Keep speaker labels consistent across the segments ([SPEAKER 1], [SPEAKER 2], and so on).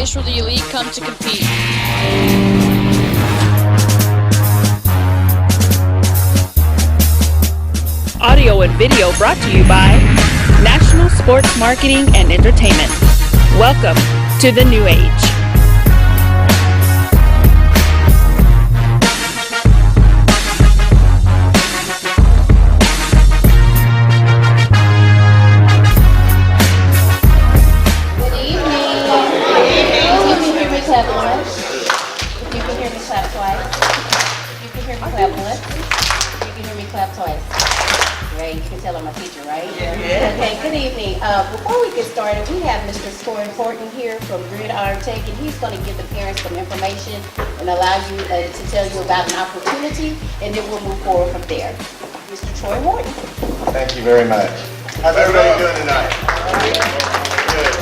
[SPEAKER 1] place where the elite come to compete.
[SPEAKER 2] Audio and video brought to you by National Sports Marketing and Entertainment. Welcome to the new age.
[SPEAKER 3] Before we get started, we have Mr. Troy Horton here from Gridiron Tech, and he's going to give the parents some information and allow you to tell you about an opportunity, and then we'll move forward from there. Mr. Troy Horton.
[SPEAKER 4] Thank you very much. How's everybody doing tonight? Good.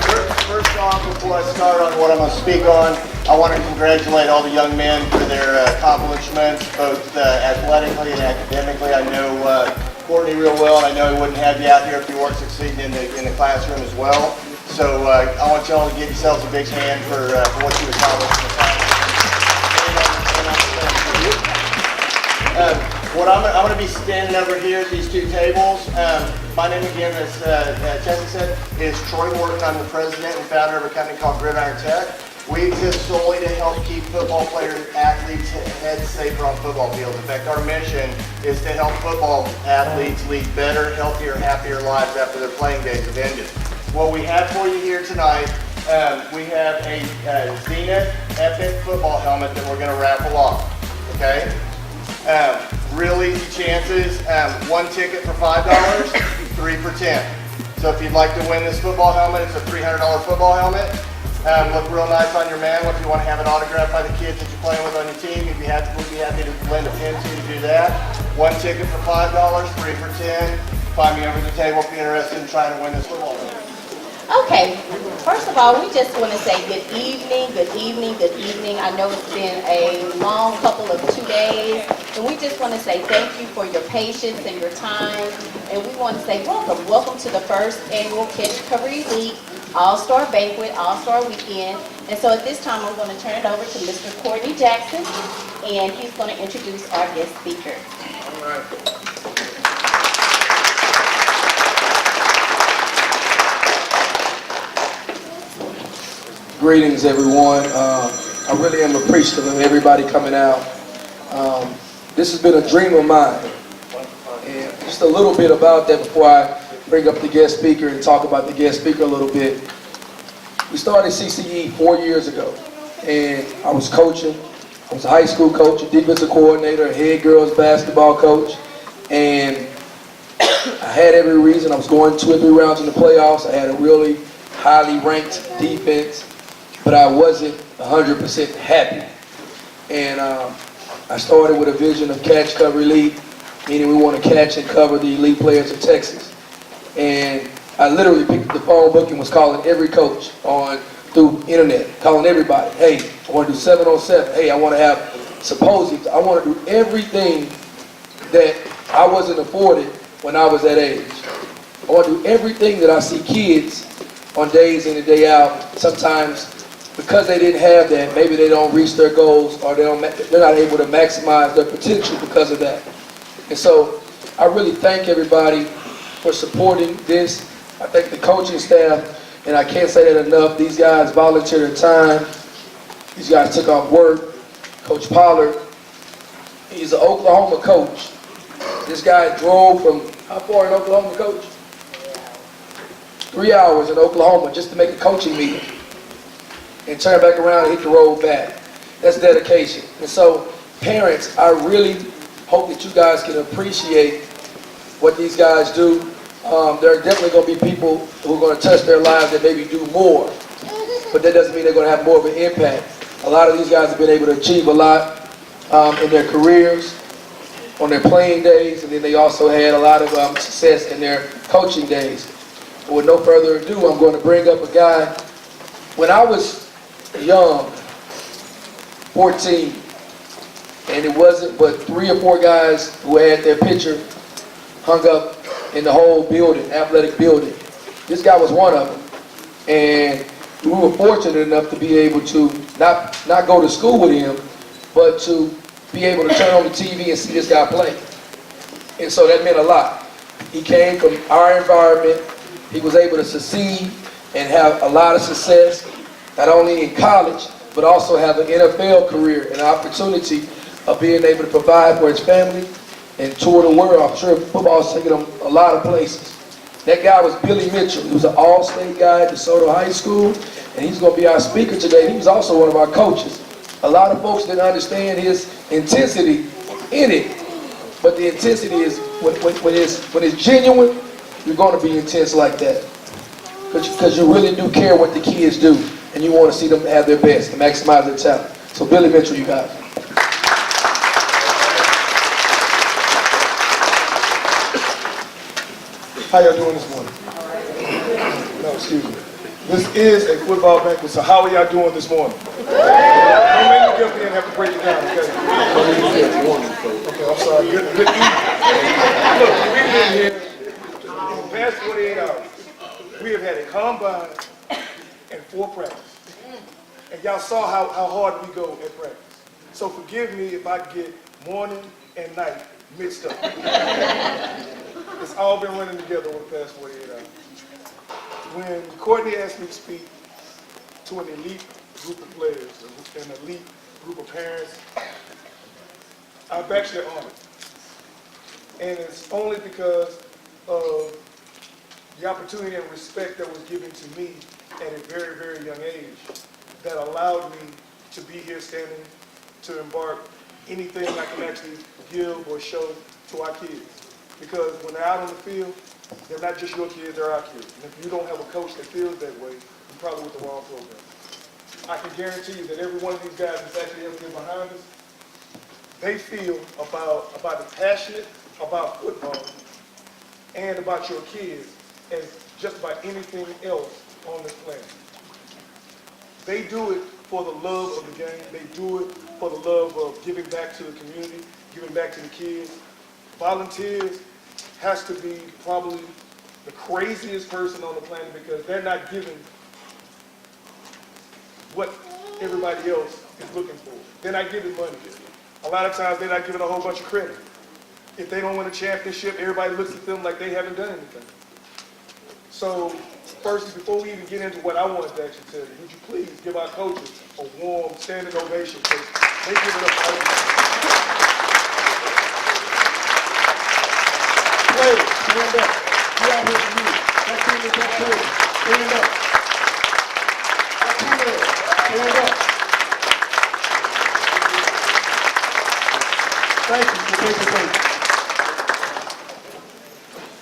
[SPEAKER 4] First off, before I start on what I'm going to speak on, I want to congratulate all the young men for their accomplishments, both athletically and academically. I know Courtney real well, and I know he wouldn't have you out here if you weren't succeeding in the classroom as well. So I want y'all to give yourselves a big hand for what you accomplished in the past. I'm going to be standing over here at these two tables. My name again, as Jesse said, is Troy Horton. I'm the president and founder of a company called Gridiron Tech. We exist solely to help keep football players, athletes, heads safer on football fields. In fact, our mission is to help football athletes lead better, healthier, happier lives after their playing days have ended. What we have for you here tonight, we have a Zenith Epic football helmet that we're going to raffle off. Okay? Real easy chances. One ticket for $5, three for $10. So if you'd like to win this football helmet, it's a $300 football helmet. Look real nice on your mantle. If you want to have it autographed by the kids that you're playing with on your team, we'd be happy to lend a pin to you to do that. One ticket for $5, three for $10. Find me over at the table if you're interested in trying to win this football game.
[SPEAKER 3] Okay, first of all, we just want to say good evening, good evening, good evening. I know it's been a long couple of 2 days, and we just want to say thank you for your patience and your time. And we want to say welcome to the first annual Catch Cover Elite All-Star Banquet, All-Star Weekend. And so at this time, I'm going to turn it over to Mr. Courtney Jackson, and he's going to introduce our guest speaker.
[SPEAKER 4] All right.
[SPEAKER 5] Greetings, everyone. I really am appreciative of everybody coming out. This has been a dream of mine. And just a little bit about that before I bring up the guest speaker and talk about the guest speaker a little bit. We started CCE 4 years ago, and I was coaching. I was a high school coach, a defensive coordinator, a head girls basketball coach, and I had every reason. I was going 2 or 3 rounds in the playoffs. I had a really highly ranked defense, but I wasn't 100% happy. And I started with a vision of Catch Cover Elite, meaning we want to catch and cover the elite players of Texas. And I literally picked up the phone book and was calling every coach through internet, calling everybody. Hey, I want to do 7-on-7. Hey, I want to have symposiums. I want to do everything that I wasn't afforded when I was that age. I want to do everything that I see kids on days in and day out. Sometimes because they didn't have that, maybe they don't reach their goals, or they're not able to maximize their potential because of that. And so I really thank everybody for supporting this. I thank the coaching staff, and I can't say that enough. These guys volunteered their time. These guys took off work. Coach Pollard, he's an Oklahoma coach. This guy drove from, how far in Oklahoma, Coach? 3 hours in Oklahoma just to make a coaching meeting and turn back around and hit the road back. That's dedication. And so, parents, I really hope that you guys can appreciate what these guys do. There are definitely going to be people who are going to touch their lives that maybe do more, but that doesn't mean they're going to have more of an impact. A lot of these guys have been able to achieve a lot in their careers, on their playing days, and then they also had a lot of success in their coaching days. But with no further ado, I'm going to bring up a guy. When I was young, 14, and it wasn't but 3 or 4 guys who had their picture hung up in the whole building, athletic building. This guy was one of them. And we were fortunate enough to be able to not go to school with him, but to be able to turn on the TV and see this guy play. And so that meant a lot. He came from our environment. He was able to succeed and have a lot of success, not only in college, but also have an NFL career and an opportunity of being able to provide for his family and tour the world. I'm sure football's taking him a lot of places. That guy was Billy Mitchell. He was an all-state guy at DeSoto High School, and he's going to be our speaker today. He was also one of our coaches. A lot of folks didn't understand his intensity in it, but the intensity is when it's genuine, you're going to be intense like that, because you really do care what the kids do, and you want to see them have their best and maximize their talent. So Billy Mitchell, you got it.
[SPEAKER 6] How y'all doing this morning? No, excuse me. This is a football banquet, so how are y'all doing this morning? Don't make me get up here and have to break it down, okay? Okay, I'm sorry. Good evening. Look, we've been here in the past 48 hours. We have had a combine and 4 practices. And y'all saw how hard we go at practice. So forgive me if I get morning and night mixed up. It's all been running together over the past 48 hours. When Courtney asked me to speak to an elite group of players, an elite group of parents, I'm actually honored. And it's only because of the opportunity and respect that was given to me at a very, very young age that allowed me to be here standing to embark anything I can actually give or show to our kids. Because when they're out on the field, they're not just your kids, they're our kids. And if you don't have a coach that feels that way, you're probably with the wrong program. I can guarantee you that every one of these guys that's actually ever been behind us, they feel about as passionate about football and about your kids as just about anything else on this planet. They do it for the love of the game. They do it for the love of giving back to the community, giving back to the kids. Volunteers has to be probably the craziest person on the planet because they're not giving what everybody else is looking for. They're not giving money. A lot of times they're not giving a whole bunch of credit. If they don't win a championship, everybody looks at them like they haven't done anything. So first, before we even get into what I wanted to actually tell you, would you please give our coaches a warm standing ovation because they give it up for everybody. Players, stand up. We out here for you. That team is up here. Stand up. Stand up. Thank you for participating.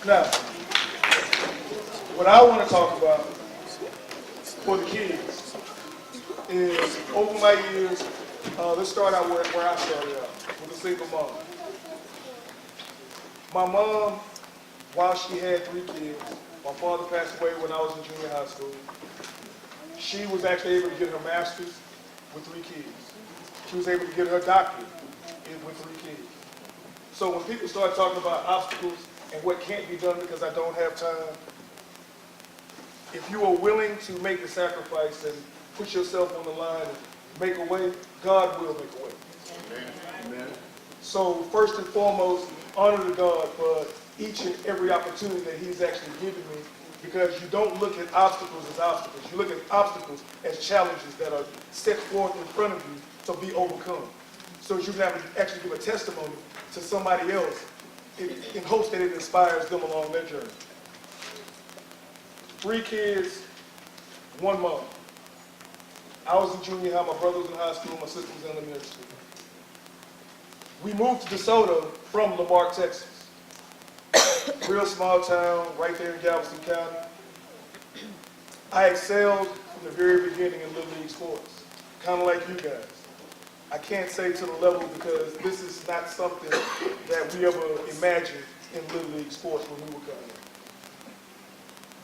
[SPEAKER 6] Now, what I want to talk about for the kids is over my years, let's start out where I started out, with a single mom. My mom, while she had 3 kids, my father passed away when I was in junior high school. She was actually able to get her master's with 3 kids. She was able to get her doctorate with 3 kids. So when people start talking about obstacles and what can't be done because I don't have time, if you are willing to make the sacrifice and put yourself on the line and make a way, God will make a way. Amen. So first and foremost, honor to God for each and every opportunity that He's actually given me, because you don't look at obstacles as obstacles. You look at obstacles as challenges that are set forth in front of you to be overcome. So you can actually give a testimony to somebody else in hopes that it inspires them along their journey. 3 kids, 1 mom. I was in junior high, my brother was in high school, my sister was in elementary school. We moved to DeSoto from Lamar, Texas. Real small town, right there in Galveston County. I excelled from the very beginning in Little League sports, kind of like you guys. I can't say to the level because this is not something that we ever imagined in Little League sports when we were coming in.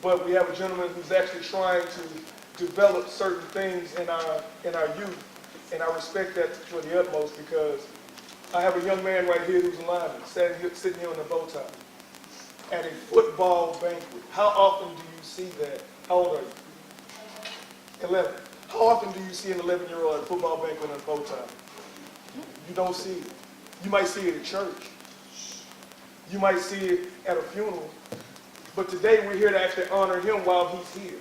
[SPEAKER 6] But we have a gentleman who's actually trying to develop certain things in our youth, and I respect that for the utmost because I have a young man right here who's a lineman, sitting here in a bow tie, at a football banquet. How often do you see that? How old are you? 11. How often do you see an 11-year-old at a football banquet in a bow tie? You don't see it. You might see it at church. You might see it at a funeral. But today we're here to actually honor him while he's here.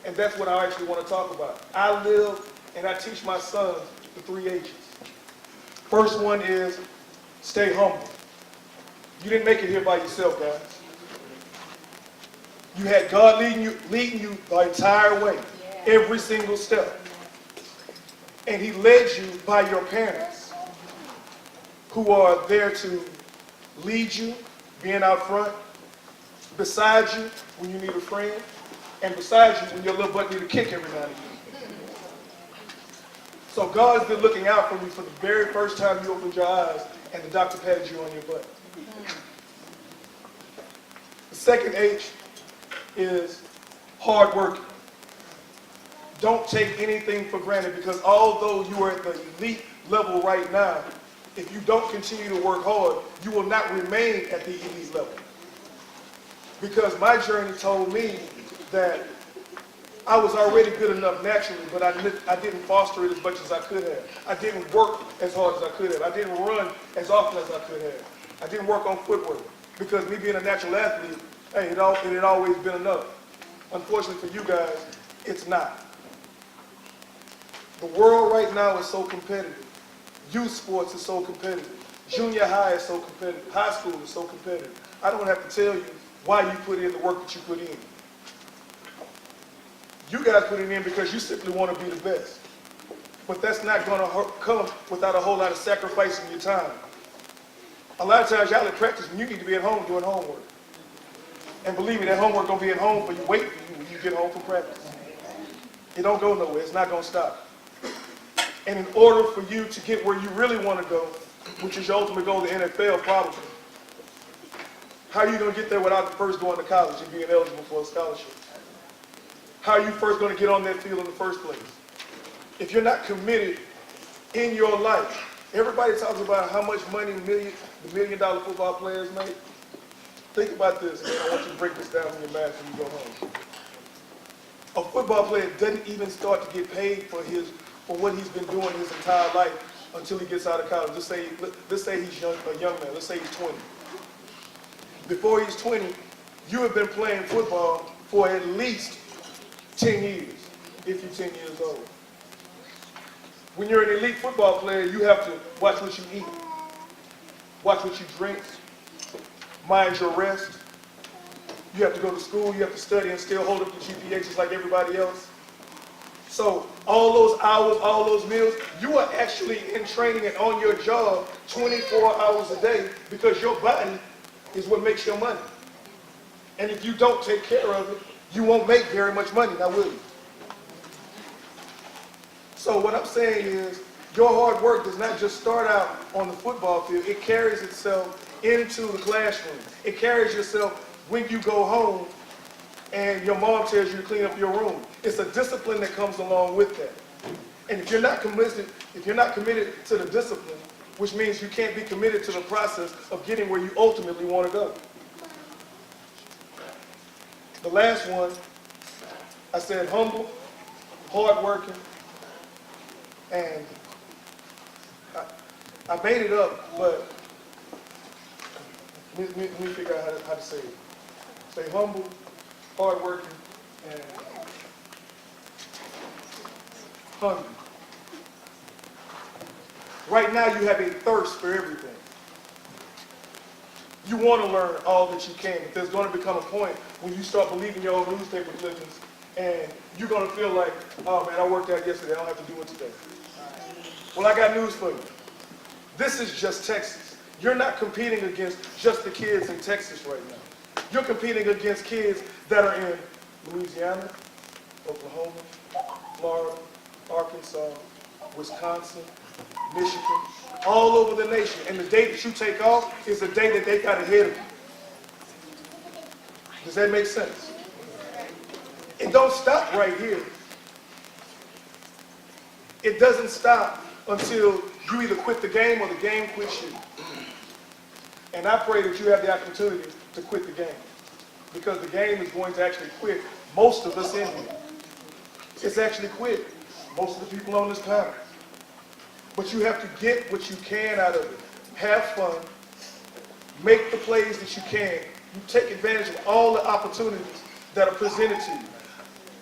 [SPEAKER 6] And that's what I actually want to talk about. I live and I teach my sons the 3 H's. First one is stay humble. You didn't make it here by yourself, guys. You had God leading you the entire way, every single step. And he led you by your parents, who are there to lead you, being out front, beside you when you need a friend, and beside you when your little butt need a kick every now and again. So God's been looking out for you from the very first time you opened your eyes and the doctor patted you on your butt. The second H is hard working. Don't take anything for granted, because although you are at the elite level right now, if you don't continue to work hard, you will not remain at the elite level. Because my journey told me that I was already good enough naturally, but I didn't foster it as much as I could have. I didn't work as hard as I could have. I didn't run as often as I could have. I didn't work on footwork, because me being a natural athlete, hey, it had always been enough. Unfortunately for you guys, it's not. The world right now is so competitive. Youth sports is so competitive. Junior high is so competitive. High school is so competitive. I don't have to tell you why you put in the work that you put in. You guys put it in because you simply want to be the best. But that's not going to come without a whole lot of sacrificing your time. A lot of times y'all at practice when you need to be at home doing homework. And believe me, that homework going to be at home for you, waiting for you when you get home from practice. It don't go nowhere. It's not going to stop. And in order for you to get where you really want to go, which is your ultimate goal, the NFL probably, how are you going to get there without first going to college and being eligible for a scholarship? How are you first going to get on that field in the first place? If you're not committed in your life, everybody talks about how much money the million-dollar football players make. Think about this, and I want you to break this down in your mind when you go home. A football player doesn't even start to get paid for what he's been doing his entire life until he gets out of college. Let's say he's a young man. Let's say he's 20. Before he's 20, you have been playing football for at least 10 years, if you're 10 years old. When you're an elite football player, you have to watch what you eat, watch what you drink, mind your rest. You have to go to school, you have to study and still hold up the GPA just like everybody else. So all those hours, all those meals, you are actually in training and on your job 24 hours a day, because your body is what makes your money. And if you don't take care of it, you won't make very much money, now will you? So what I'm saying is, your hard work does not just start out on the football field. It carries itself into the classroom. It carries itself when you go home and your mom tells you to clean up your room. It's a discipline that comes along with that. And if you're not committed to the discipline, which means you can't be committed to the process of getting where you ultimately want to go. The last one, I said humble, hardworking, and I made it up, but let me figure out how to say it. Stay humble, hardworking, and hungry. Right now you have a thirst for everything. You want to learn all that you can, but there's going to become a point when you start believing your own newspaper clippings, and you're going to feel like, oh man, I worked out yesterday, I don't have to do it today. Well, I got news for you. This is just Texas. You're not competing against just the kids in Texas right now. You're competing against kids that are in Louisiana, Oklahoma, Florida, Arkansas, Wisconsin, Michigan, all over the nation. And the day that you take off is the day that they got ahead of you. Does that make sense? It don't stop right here. It doesn't stop until you either quit the game or the game quits you. And I pray that you have the opportunity to quit the game, because the game is going to actually quit most of us in here. It's actually quit. Most of the people on this panel. But you have to get what you can out of it. Have fun. Make the plays that you can. You take advantage of all the opportunities that are presented to you.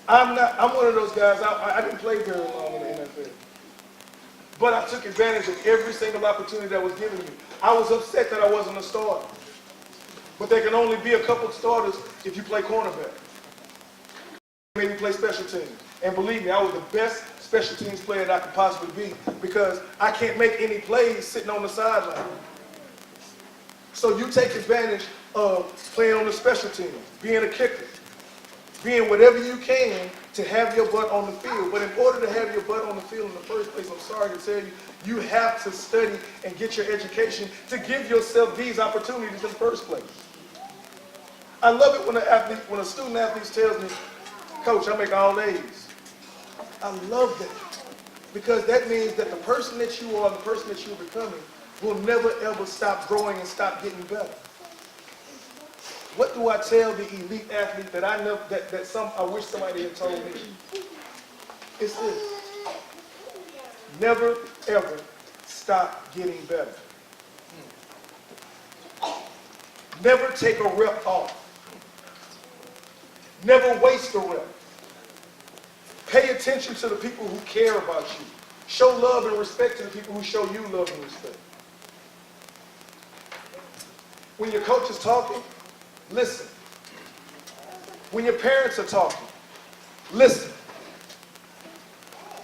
[SPEAKER 6] I'm one of those guys, I didn't play very long in the NFL. But I took advantage of every single opportunity that was given to me. I was upset that I wasn't a starter. But there can only be a couple of starters if you play cornerback. Maybe play special teams. And believe me, I was the best special teams player that I could possibly be because I can't make any plays sitting on the sideline. So you take advantage of playing on the special team, being a kicker, being whatever you can to have your butt on the field. But in order to have your butt on the field in the first place, I'm sorry to tell you, you have to study and get your education to give yourself these opportunities in the first place. I love it when a student athlete tells me, Coach, I make all A's. I love that because that means that the person that you are, the person that you're becoming, will never ever stop growing and stop getting better. What do I tell the elite athlete that I know I wish somebody had told me? It's this. Never ever stop getting better. Never take a rep off. Never waste a rep. Pay attention to the people who care about you. Show love and respect to the people who show you love and respect. When your coach is talking, listen. When your parents are talking, listen.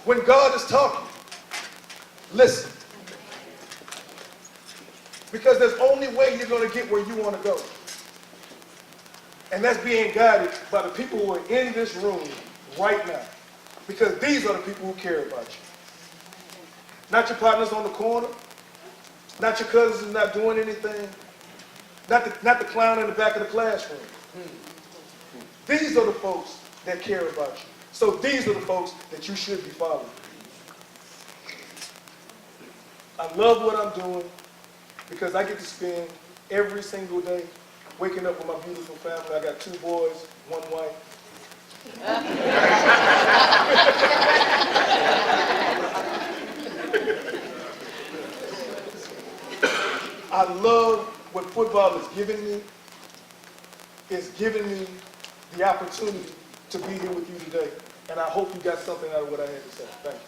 [SPEAKER 6] When God is talking, listen. Because there's only way you're going to get where you want to go. And that's being guided by the people who are in this room right now. Because these are the people who care about you. Not your partners on the corner. Not your cousins who's not doing anything. Not the clown in the back of the classroom. These are the folks that care about you. So these are the folks that you should be following. I love what I'm doing because I get to spend every single day waking up with my beautiful family. I got 2 boys, 1 wife. I love what football is giving me. It's giving me the opportunity to be here with you today. And I hope you got something out of what I had to say. Thank you.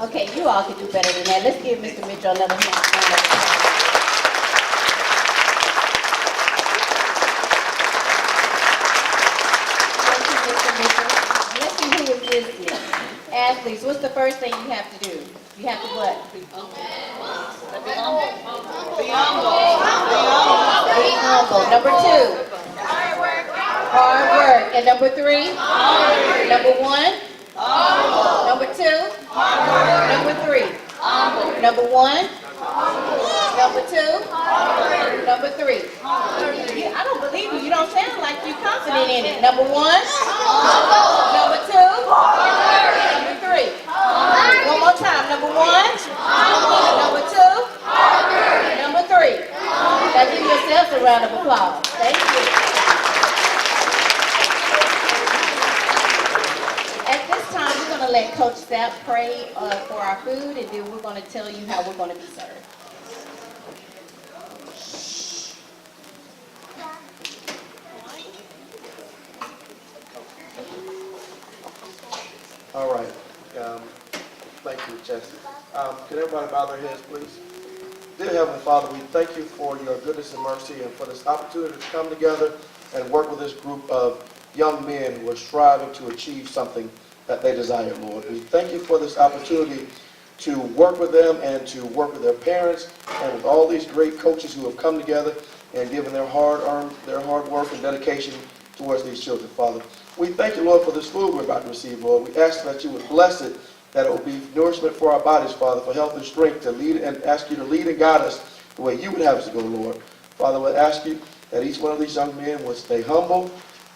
[SPEAKER 3] Okay, you all can do better than that. Let's give Mr. Mitchell another hand. Thank you, Mr. Mitchell. Let's see who is listening. Athletes, what's the first thing you have to do? You have to what? Be humble. Be humble. Number 2. Hard work. And number 3? Number 1? Number 2? Number 3? Number 1? Number 2? Number 3? I don't believe you. You don't sound like you're confident in it. Number 1? Number 2? Number 3? One more time. Number 1? Number 2? Number 3? Now give yourselves a round of applause. Thank you. At this time, we're going to let Coach Sapp pray for our food, and then we're going to tell you how we're going to be served.
[SPEAKER 7] All right. Thank you, Jesse. Can everybody bow their heads, please? Dear Heavenly Father, we thank you for your goodness and mercy and for this opportunity to come together and work with this group of young men who are striving to achieve something that they desire, Lord. We thank you for this opportunity to work with them and to work with their parents and with all these great coaches who have come together and given their hard work and dedication towards these children, Father. We thank you, Lord, for this food we're about to receive, Lord. We ask that you would bless it, that it will be nourishment for our bodies, Father, for health and strength, to lead and ask you to lead and guide us the way you would have us to go, Lord. Father, we ask you that each one of these young men would stay humble,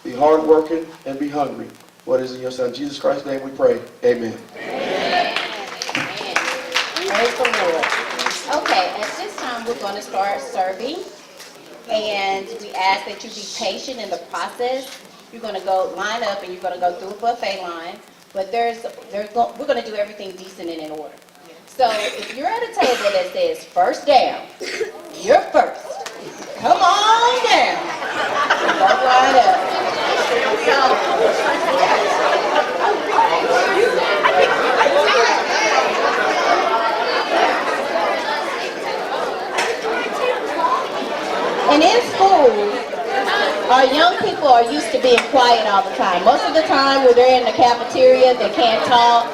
[SPEAKER 7] be hardworking, and be hungry. What is in your Son, Jesus Christ's name we pray. Amen.
[SPEAKER 3] Praise the Lord. Okay, at this time we're going to start serving, and we ask that you be patient in the process. You're going to go line up and you're going to go through a buffet line, but we're going to do everything decent and in order. So if you're at a table that says first down, you're first. Come on down. Don't line up. And in school, our young people are used to being quiet all the time. Most of the time when they're in the cafeteria, they can't talk.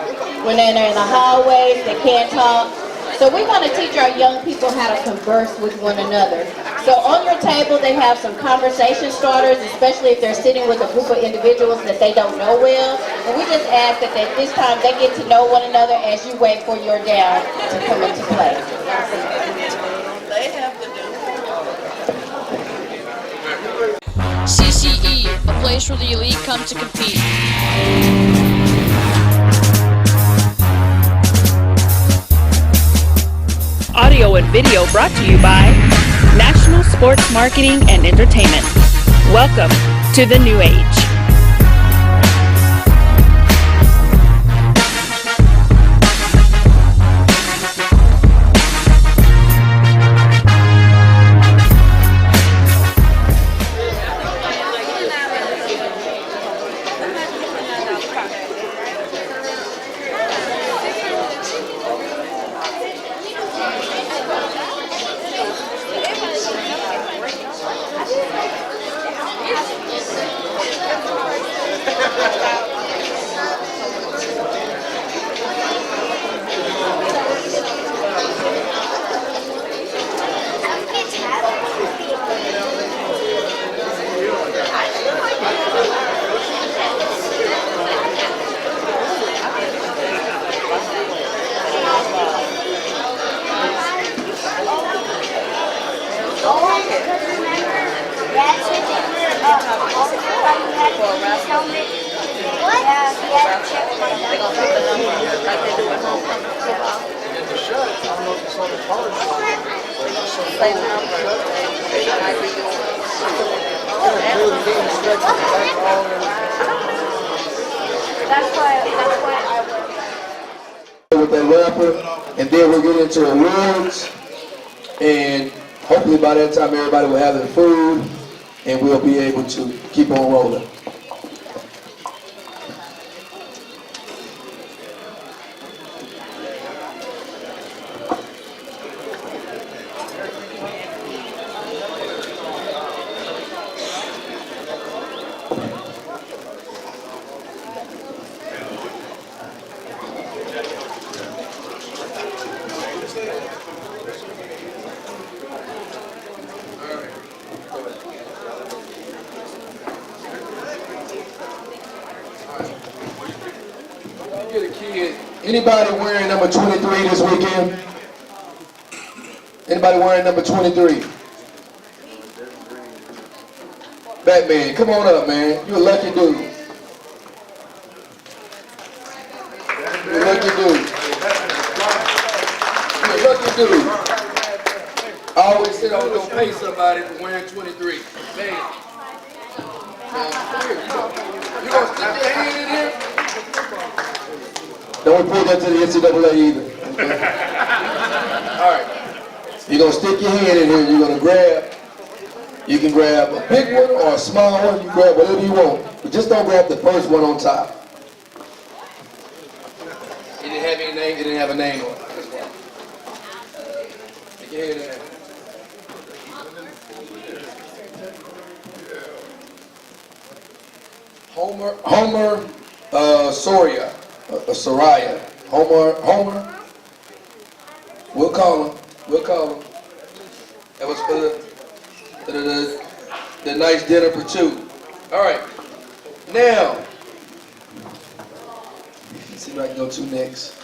[SPEAKER 3] When they're in the hallways, they can't talk. So we're going to teach our young people how to converse with one another. So on your table, they have some conversation starters, especially if they're sitting with a group of individuals that they don't know well. And we just ask that at this time they get to know one another as you wait for your down to come into play.
[SPEAKER 1] CCE, a place where the elite come to compete.
[SPEAKER 2] Audio and video brought to you by National Sports Marketing and Entertainment. Welcome to the new age.
[SPEAKER 5] With that rapper, and then we'll get into awards, and hopefully by that time everybody will have their food, and we'll be able to keep on rolling. Get a kid. Anybody wearing number 23 this weekend? Anybody wearing number 23? Batman, come on up, man. You're a lucky dude. You're a lucky dude. You're a lucky dude. I always said I was going to pay somebody for wearing 23. Man. You going to stick your hand in here? Don't report that to the NCAA either. Okay? All right. You're going to stick your hand in here. You're going to grab. You can grab a big one or a small one. You grab whatever you want. But just don't grab the first one on top. It didn't have any name. It didn't have a name on it. Stick your hand in there. Homer Soria. Soraya. Homer. We'll call him. That was for the nice dinner for two. All right. Now, let's see if I can go to next.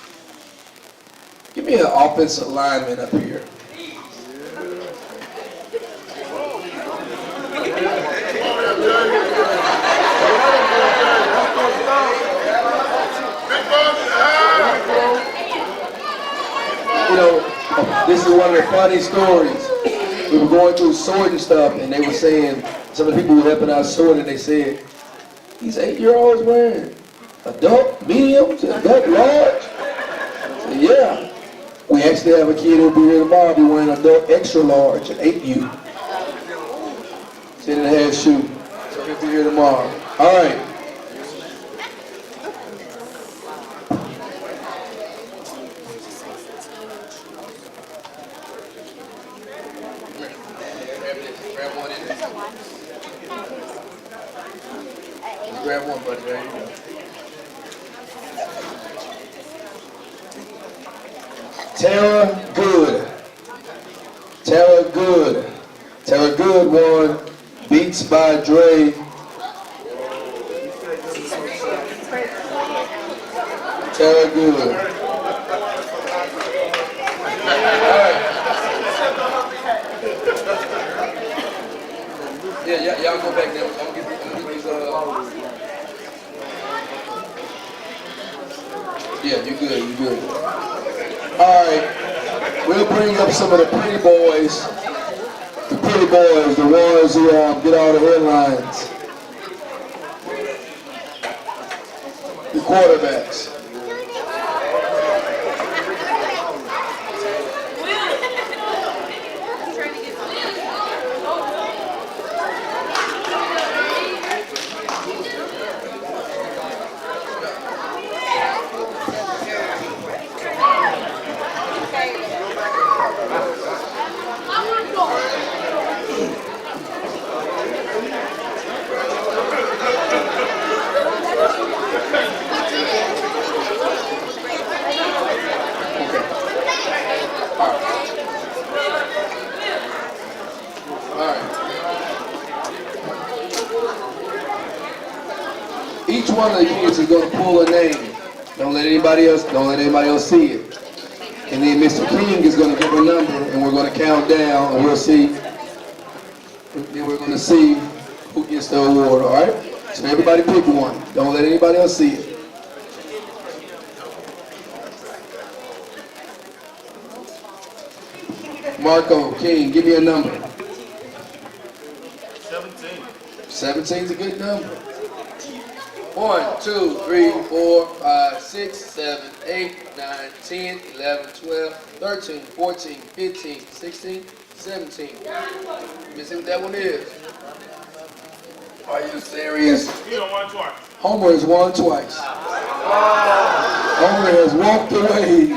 [SPEAKER 5] Give me an offensive lineman up here. This is one of the funny stories. We were going through sorting stuff, and they were saying, some of the people who were helping out sorting, they said, these 8-year-olds wearing adult mediums, adult large? I said, yeah. We actually have a kid who'll be here tomorrow, be wearing adult extra large, an 8U. 10.5 shoe. So he'll be here tomorrow. All right. Grab one, buddy. There you go. Tara Good. Tara Good. Tara Good won Beats by Dre. Tara Good. All right. Yeah, y'all go back there. I'm gonna get these, Yeah, you good, you good. All right, we'll bring up some of the pretty boys. The pretty boys, the ones who get all the headlines. The quarterbacks. Each one of the kids is going to pull a name. Don't let anybody else see it. And then Mr. King is going to give a number, and we're going to count down, and we'll see. Then we're going to see who gets the award. All right? So everybody pick one. Don't let anybody else see it. Marco King, give me a number.
[SPEAKER 6] 17.
[SPEAKER 5] 17's a good number. 1, 2, 3, 4, 5, 6, 7, 8, 9, 10, 11, 12, 13, 14, 15, 16, 17. Let me see what that one is. Are you serious?
[SPEAKER 6] You don't want twice.
[SPEAKER 5] Homer has won twice. Homer has walked away.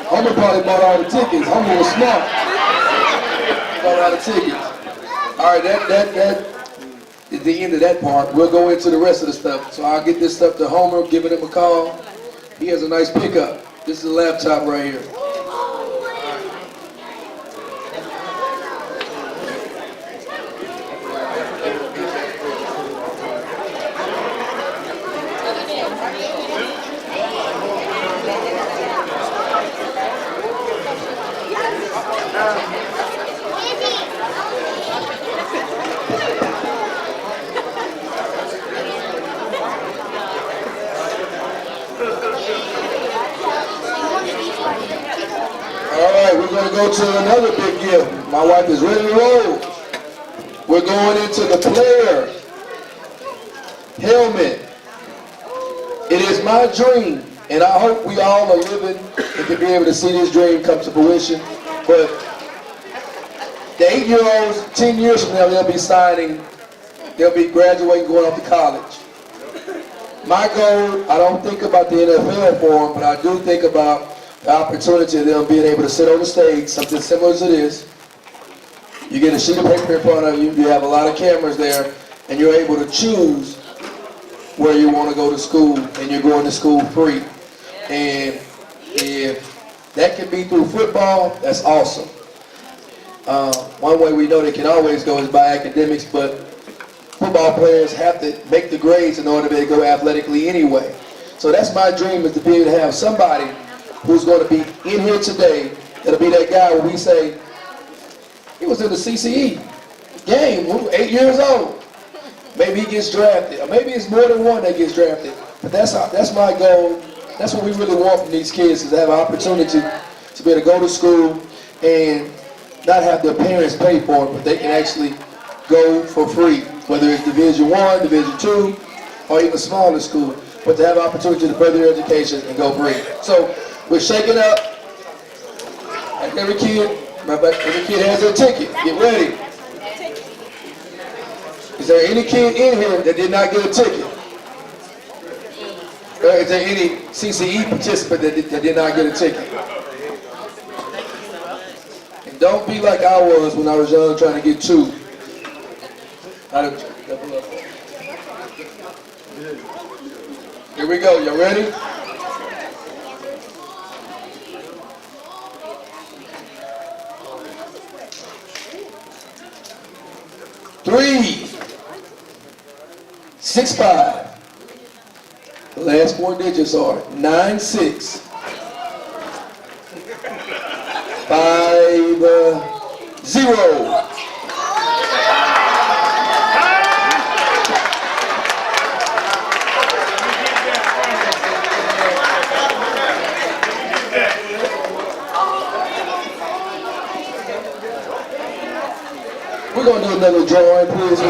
[SPEAKER 5] Homer probably bought all the tickets. Homer was smart. Bought all the tickets. All right, that at the end of that part, we'll go into the rest of the stuff. So I'll get this stuff to Homer, giving him a call. He has a nice pickup. This is a laptop right here. All right, we're going to go to another big gift. My wife is ready to roll. We're going into the player helmet. It is my dream, and I hope we all are living and can be able to see this dream come to fruition. But the 8-year-olds, 10 years from now, they'll be graduating, going off to college. My goal, I don't think about the NFL for them, but I do think about the opportunity of them being able to sit on the stage, something similar to this. You get a sheet of paper in front of you, you have a lot of cameras there, and you're able to choose where you want to go to school, and you're going to school free. And if that can be through football, that's awesome. One way we know they can always go is by academics, but football players have to make the grades in order to go athletically anyway. So that's my dream, is to be able to have somebody who's going to be in here today, that'll be that guy where we say, he was in the CCE game, 8 years old. Maybe he gets drafted, or maybe it's more than one that gets drafted. But that's my goal. That's what we really want from these kids, is to have an opportunity to be able to go to school and not have their parents pay for it, but they can actually go for free, whether it's Division I, Division II, or even smaller school, but to have opportunity to further their education and go free. So we're shaking up. Like every kid has a ticket. Get ready. Is there any kid in here that did not get a ticket? Or is there any CCE participant that did not get a ticket? And don't be like I was when I was young trying to get two. Here we go. Y'all ready? Three, 6, 5. The last 4 digits are 9, 6, 5, 0. We're going to do another drawing, please.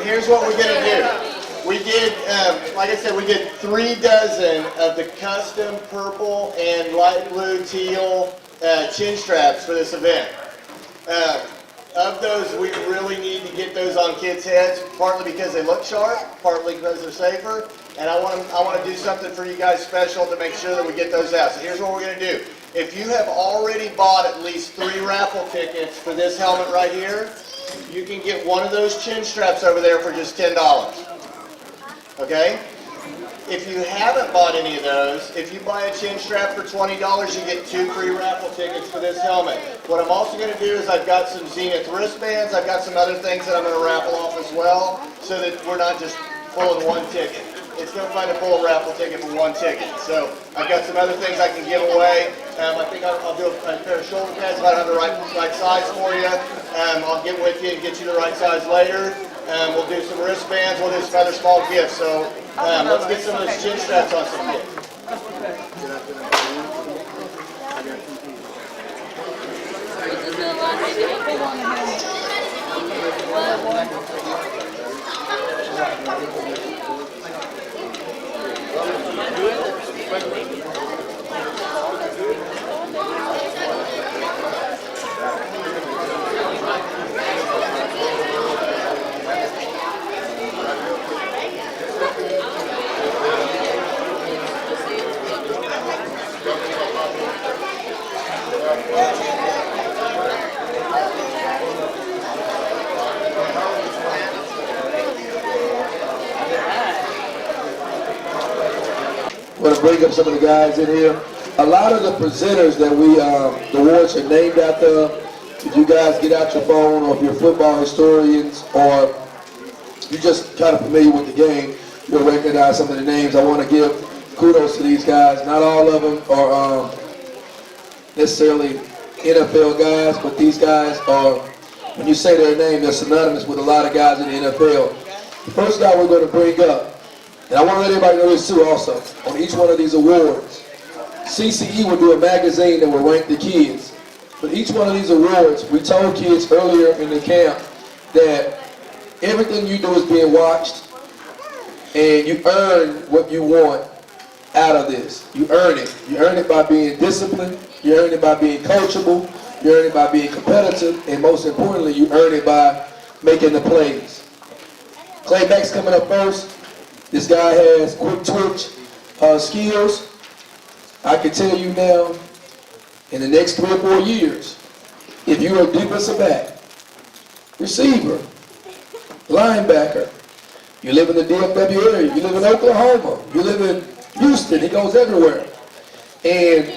[SPEAKER 4] Here's what we're going to do. We did, like I said, we did 3 dozen of the custom purple and light blue teal chin straps for this event. Of those, we really need to get those on kids' heads, partly because they look sharp, partly because they're safer, and I want to do something for you guys special to make sure that we get those out. So here's what we're going to do. If you have already bought at least 3 raffle tickets for this helmet right here, you can get one of those chin straps over there for just $10. Okay? If you haven't bought any of those, if you buy a chin strap for $20, you get 2 free raffle tickets for this helmet. What I'm also going to do is I've got some Zenith wristbands. I've got some other things that I'm going to raffle off as well, so that we're not just pulling 1 ticket. It's no fun to pull a raffle ticket for 1 ticket. So I've got some other things I can give away. I think I'll do a pair of shoulder pads if I don't have the right size for you. I'll get with you and get you the right size later. We'll do some wristbands. We'll do some other small gifts. So let's get some of those chin straps on some kids.
[SPEAKER 5] I want to bring up some of the guys in here. A lot of the presenters that the awards are named after. If you guys get out your phone, or if you're football historians, or you're just kind of familiar with the game, you'll recognize some of the names. I want to give kudos to these guys. Not all of them are necessarily NFL guys, but these guys are, when you say their name, they're synonymous with a lot of guys in the NFL. The first guy we're going to bring up, and I want to let everybody know this too also, on each one of these awards, CCE will do a magazine that will rank the kids. But each one of these awards, we told kids earlier in the camp that everything you do is being watched, and you earn what you want out of this. You earn it. You earn it by being disciplined, you earn it by being coachable, you earn it by being competitive, and most importantly, you earn it by making the plays. Clay Beck's coming up first. This guy has quick twitch skills. I can tell you now, in the next 3 or 4 years, if you're a defensive back, receiver, linebacker, you live in the DFW area, you live in Oklahoma, you live in Houston, he goes everywhere, and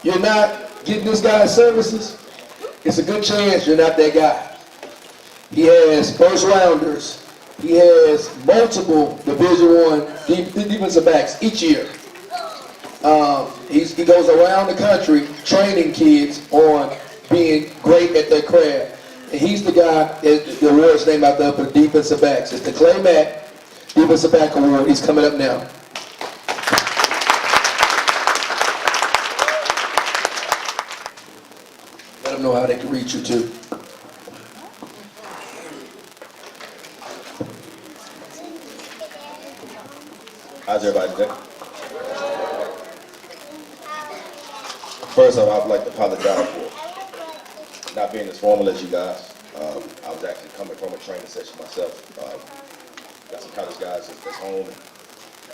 [SPEAKER 5] you're not getting this guy's services, it's a good chance you're not that guy. He has first rounders. He has multiple Division I defensive backs each year. He goes around the country training kids on being great at their craft. And he's the guy, the award's named out there for the defensive backs. It's the Clay Mack Defensive Back Award. He's coming up now. Let them know how they can reach you too.
[SPEAKER 8] How's everybody today? First off, I would like to apologize for not being as formal as you guys. I was actually coming from a training session myself. Got some college guys that's home,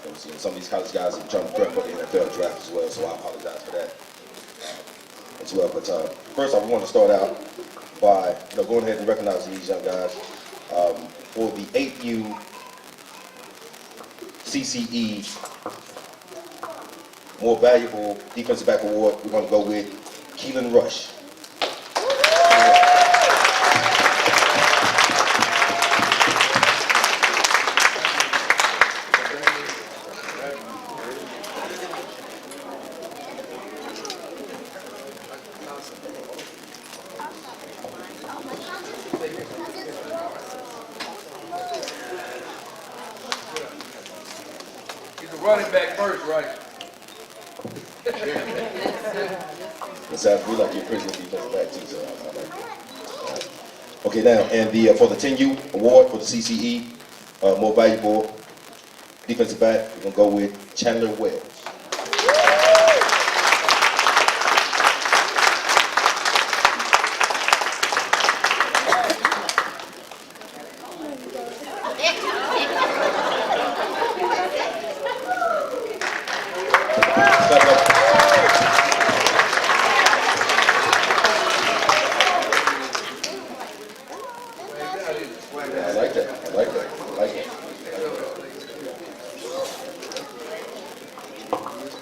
[SPEAKER 8] and some of these college guys are trying to prep for the NFL draft as well, so I apologize for that as well. But first off, I want to start out by going ahead and recognizing these young guys for the 8U CCE More Valuable Defensive Back Award. We're going to go with Keelan Rush.
[SPEAKER 5] Running back first, right?
[SPEAKER 8] It sounds we like your prison defensive back too, so I like that. Okay, now and for the 10U award for the CCE More Valuable Defensive Back, we're gonna go with Chandler Wells.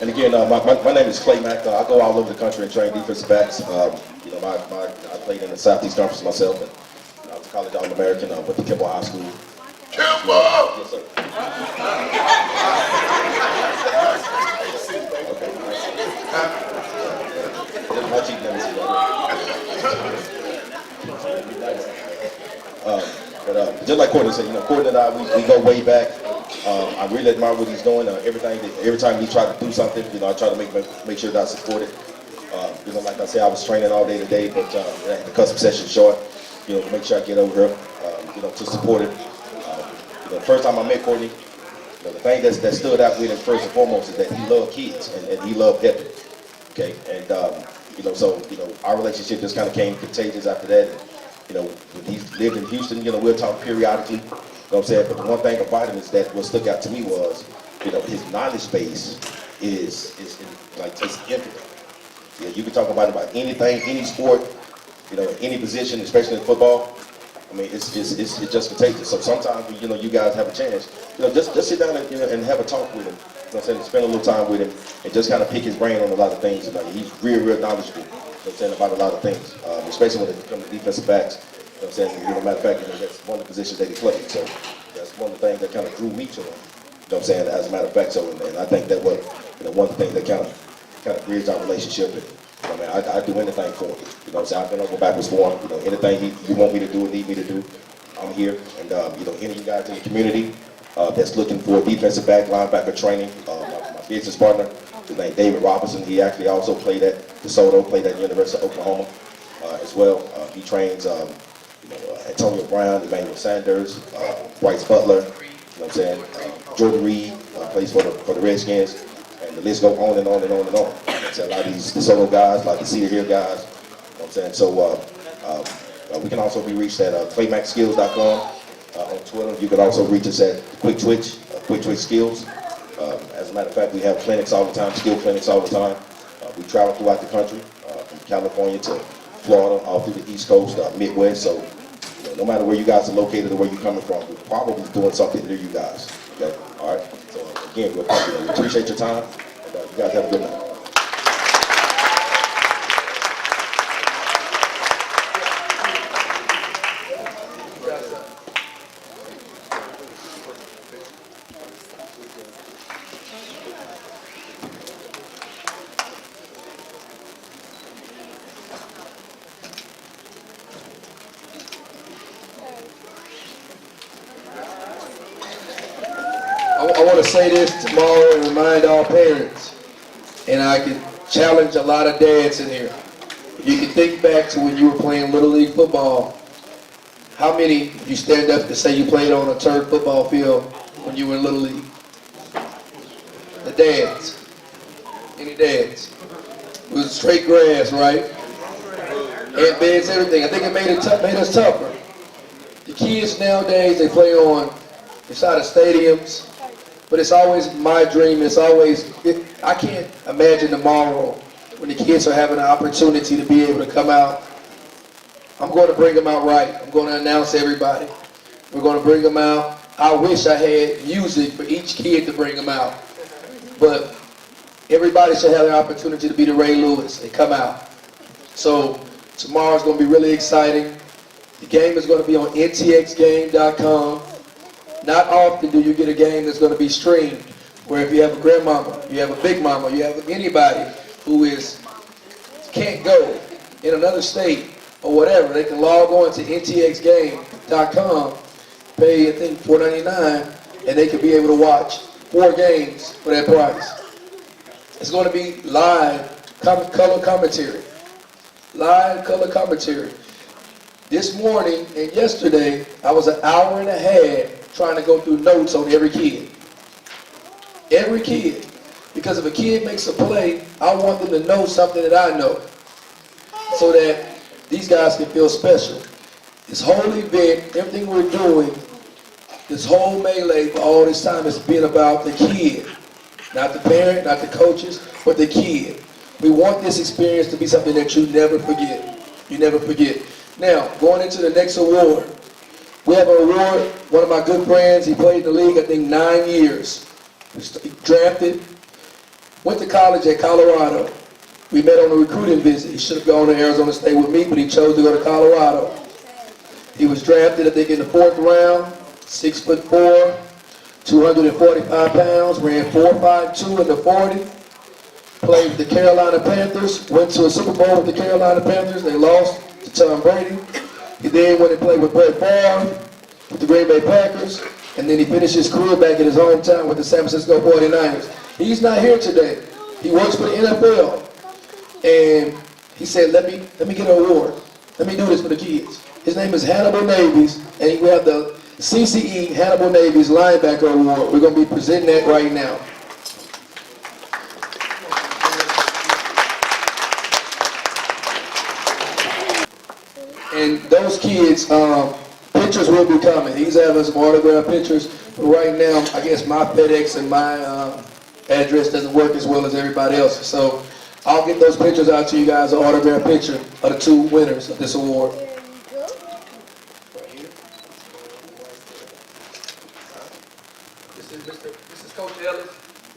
[SPEAKER 8] And again, my name is Clay Mack. I go all over the country and train defensive backs. I played in the Southeast Conference myself, and I was a college All-American with the Kimball High School. Kimball! Yes, sir. Okay. My chief name is but just like Courtney said, Courtney and I, we go way back. I really admire what he's doing. Every time he tries to do something, I try to make sure that I support it. Like I said, I was training all day today, but I had to cut some sessions short, to make sure I get over here, to support it. The first time I met Courtney, the thing that stood out with him first and foremost is that he loved kids and he loved helping. Okay, and our relationship just kind of came contagious after that. When he lived in Houston, we'll talk periodically. You know what I'm saying? But the one thing about him is that what stuck out to me was, his knowledge base is infinite. Yeah, you can talk about anything, any sport, any position, especially in football. I mean, it's just contagious. So sometimes, you guys have a chance, just sit down and have a talk with him. You know what I'm saying? Spend a little time with him and just kind of pick his brain on a lot of things. He's real knowledgeable. You know what I'm saying, about a lot of things, especially when it comes to defensive backs. You know what I'm saying? Matter of fact, that's one of the positions that he played. So that's one of the things that kind of drew me to him. You know what I'm saying? As a matter of fact, so and I think that one of the things that kind of bridged our relationship. And, I do anything for him. You know what I'm saying? I've been over backwards for him. Anything you want me to do or need me to do, I'm here. And any of you guys in the community that's looking for defensive back, linebacker training, my business partner, his name David Robinson. He actually also played at DeSoto, played at the University of Oklahoma as well. He trains Antonio Brown, Emmanuel Sanders, Bryce Butler, you know what I'm saying? Jordan Reed plays for the Redskins, and the list goes on and on and on and on. A lot of these DeSoto guys, a lot of the Cedar Hill guys, you know what I'm saying? So we can also be reached at claymaxskills.com on Twitter. You can also reach us at Quick Twitch Skills. As a matter of fact, we have clinics all the time, skill clinics all the time. We travel throughout the country, from California to Florida, all through the East Coast, Midwest. So no matter where you guys are located or where you're coming from, we're probably doing something near you guys. Okay, all right. So again, we appreciate your time, and you guys have a good night.
[SPEAKER 5] want to say this tomorrow and remind all parents, and I can challenge a lot of dads in here. You can think back to when you were playing Little League football. How many of you stand up to say you played on a turf football field when you were in Little League? The dads. Any dads? It was straight grass, right? And beds, everything. I think it made us tougher. The kids nowadays, they play on inside of stadiums, but it's always my dream. I can't imagine tomorrow when the kids are having an opportunity to be able to come out. I'm going to bring them out right. I'm going to announce everybody. We're going to bring them out. I wish I had music for each kid to bring them out. But everybody should have the opportunity to be the Ray Lewis and come out. So tomorrow's going to be really exciting. The game is going to be on ntxgame.com. Not often do you get a game that's going to be streamed, where if you have a grandmama, you have a big mama, you have anybody who can't go in another state or whatever, they can log on to ntxgame.com, pay I think $4.99, and they can be able to watch 4 games for that price. It's going to be live color commentary. Live color commentary. This morning and yesterday, I was an hour and a half trying to go through notes on every kid. Every kid. Because if a kid makes a play, I want them to know something that I know, so that these guys can feel special. This whole event, everything we're doing, this whole melee for all this time has been about the kid. Not the parent, not the coaches, but the kid. We want this experience to be something that you never forget. You never forget. Now, going into the next award, we have an award, one of my good friends, he played in the league, I think 9 years. He drafted, went to college at Colorado. We met on a recruiting visit. He should have gone to Arizona State with me, but he chose to go to Colorado. He was drafted, I think, in the 4th round, 6'4", 245 pounds, ran 4.52 in the 40. Played with the Carolina Panthers, went to a Super Bowl with the Carolina Panthers. They lost to Tom Brady. He then went and played with Brett Favre with the Green Bay Packers, and then he finished his career back in his hometown with the San Francisco 49ers. He's not here today. He works for the NFL, and he said, let me get an award. Let me do this for the kids. His name is Hannibal Navies, and we have the CCE Hannibal Navies Linebacker Award. We're going to be presenting that right now. And those kids, pictures will be coming. He's having some autographed pictures. But right now, I guess my FedEx and my address doesn't work as well as everybody else's. So I'll get those pictures out to you guys, an autographed picture of the 2 winners of this award. This is Coach Ellis,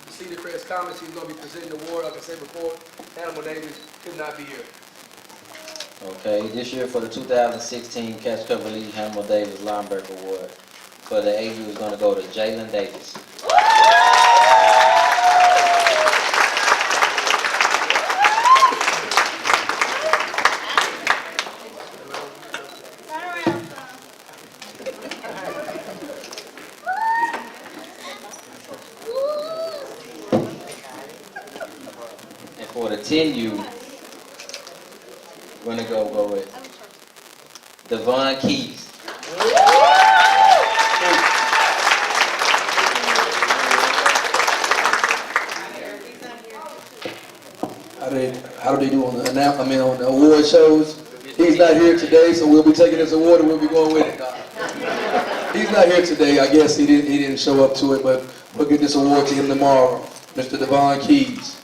[SPEAKER 5] Cedar Crest Comets. He's going to be presenting the award. Like I said before, Hannibal Davis could not be here.
[SPEAKER 9] Okay, this year for the 2016 Catch Cover League Hannibal Davis Linebacker Award for the AU is going to go to Jalen Davis. And for the 10U, we're going to go with Devon Keys.
[SPEAKER 5] How do they do on the on the award shows? He's not here today, so we'll be taking this award and we'll be going with it. He's not here today. I guess he didn't show up to it, but we'll get this award to him tomorrow. Mr. Devon Keys.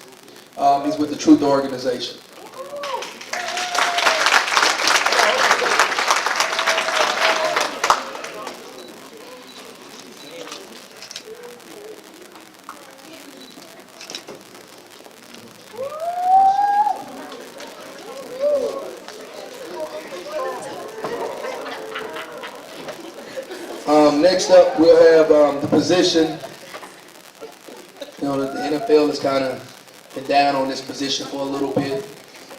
[SPEAKER 5] He's with the Truth Organization. Next up, we'll have the position. You know, the NFL has kind of been down on this position for a little bit.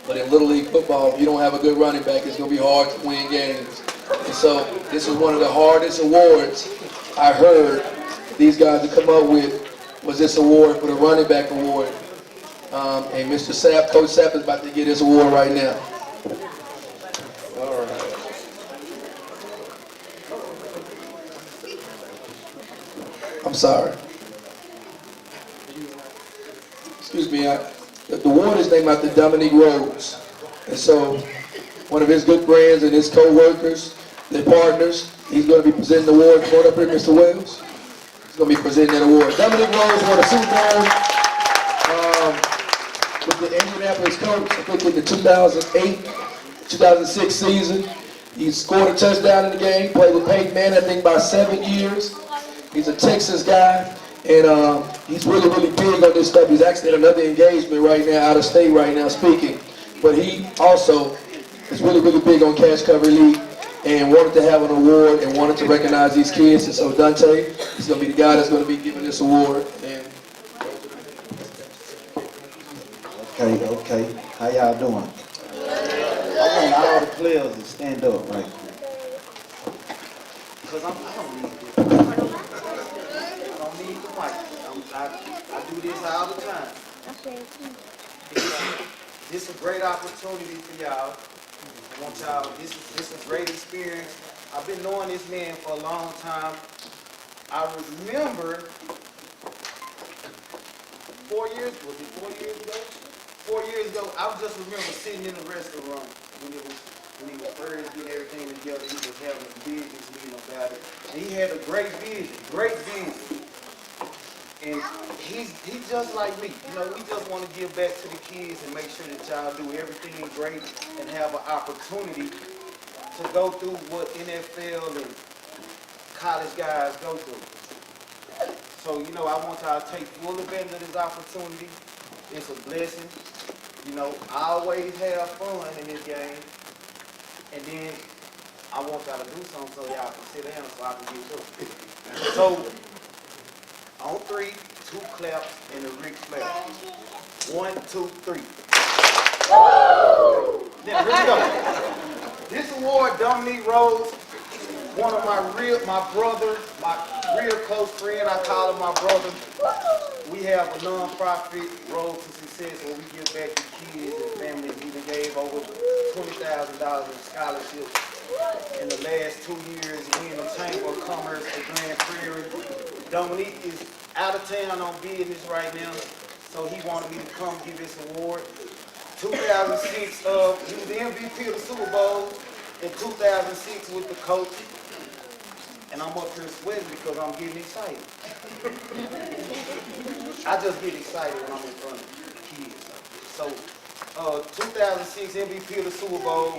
[SPEAKER 5] But in Little League football, if you don't have a good running back, it's going to be hard to win games. And so this is one of the hardest awards I heard these guys to come up with was this award for the running back award. And Mr. Sapp, Coach Sapp is about to get his award right now. All right. I'm sorry. Excuse me. The award is named after Dominique Rhodes. And so one of his good friends and his co-workers, their partners, he's going to be presenting the award. Come on up here, Mr. Wells. He's going to be presenting that award. Dominique Rhodes won a Super Bowl with the Indianapolis Colts, I think in the 2008-2006 season. He scored a touchdown in the game, played with Peyton Manning, I think, about 7 years. He's a Texas guy, and he's really, really big on this stuff. He's actually at another engagement right now, out of state right now, speaking. But he also is really, really big on Cash Cover League and wanted to have an award and wanted to recognize these kids. And so Dante is going to be the guy that's going to be giving this award. And
[SPEAKER 10] Okay. How y'all doing? I want all the players to stand up right quick. Because I don't need this. I don't need the mic. I do this all the time. This is a great opportunity for y'all. I want y'all, this is a great experience. I've been knowing this man for a long time. I remember 4 years, was it 4 years ago? 4 years ago, I just remember sitting in the restaurant when he was first getting everything together. He was having a business meeting about it. And he had a great vision. And he's just like me. You know, we just want to give back to the kids and make sure that y'all do everything great and have an opportunity to go through what NFL and college guys go through. So, you know, I want y'all to take full advantage of this opportunity. It's a blessing. You know, I always have fun in this game. And then I want y'all to do something so y'all can sit down so I can get through. So, on 3, 2 claps and a Rick clap. 1, 2, 3. Now, here we go. This award, Dominique Rhodes, one of my brother, my real close friend, I call him my brother. We have a non-profit Road to Success where we give back to kids and families. We even gave over $20,000 in scholarships in the last 2 years. We in the Chamber of Commerce at Grand Prairie. Dominique is out of town on business right now, so he wanted me to come give this award. 2006, he was the MVP of the Super Bowl in 2006 with the Colts. And I'm up here sweating because I'm getting excited. I just get excited when I'm in front of kids. So, 2006 MVP of the Super Bowl.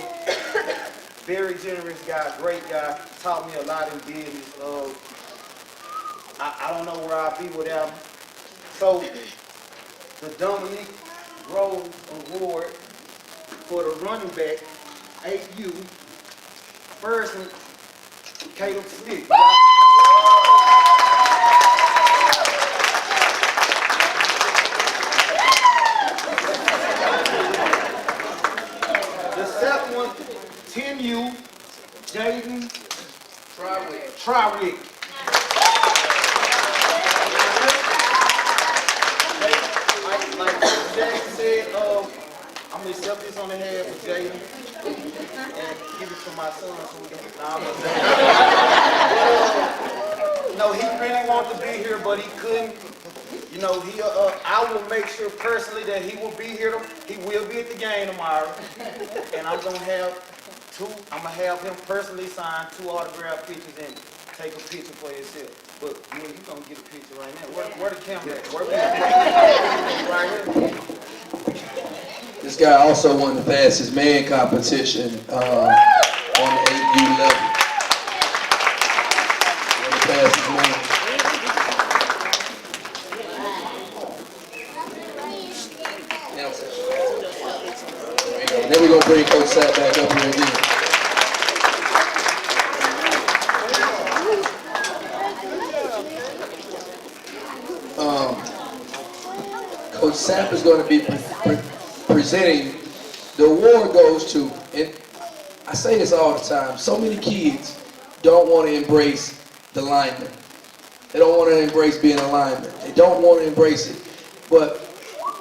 [SPEAKER 10] Very generous guy, great guy. Taught me a lot in business. I don't know where I'd be without him. So, the Dominique Rhodes Award for the running back, 8U, first one, Caleb Smith. The second one, 10U, Jaden Trywick. Like Jaden said, I'm gonna accept this on the head for Jaden and give it to my son so we can. No, he really wanted to be here, but he couldn't. You know, I will make sure personally that he will be here. He will be at the game tomorrow, and I'm gonna have him personally sign 2 autographed pictures and take a picture for himself. But you gonna get a picture right now. Where the camera at? Right here.
[SPEAKER 5] this guy also won the fastest man competition on the 8U level. Won the fastest man. Then we're going to bring Coach Sapp back up here again. Coach Sapp is going to be presenting. The award goes to, and I say this all the time, so many kids don't want to embrace the lineman. They don't want to embrace being a lineman. They don't want to embrace it. But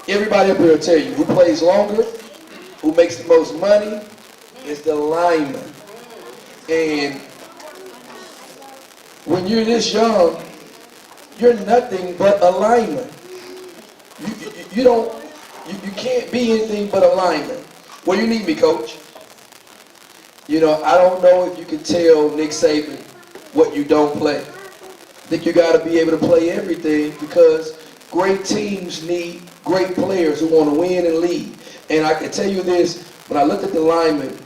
[SPEAKER 5] everybody up here will tell you, who plays longer, who makes the most money, is the lineman. And when you're this young, you're nothing but a lineman. You can't be anything but a lineman. Well, you need me, coach. You know, I don't know if you can tell Nick Saban what you don't play. I think you got to be able to play everything, because great teams need great players who want to win and lead. And I can tell you this, when I looked at the linemen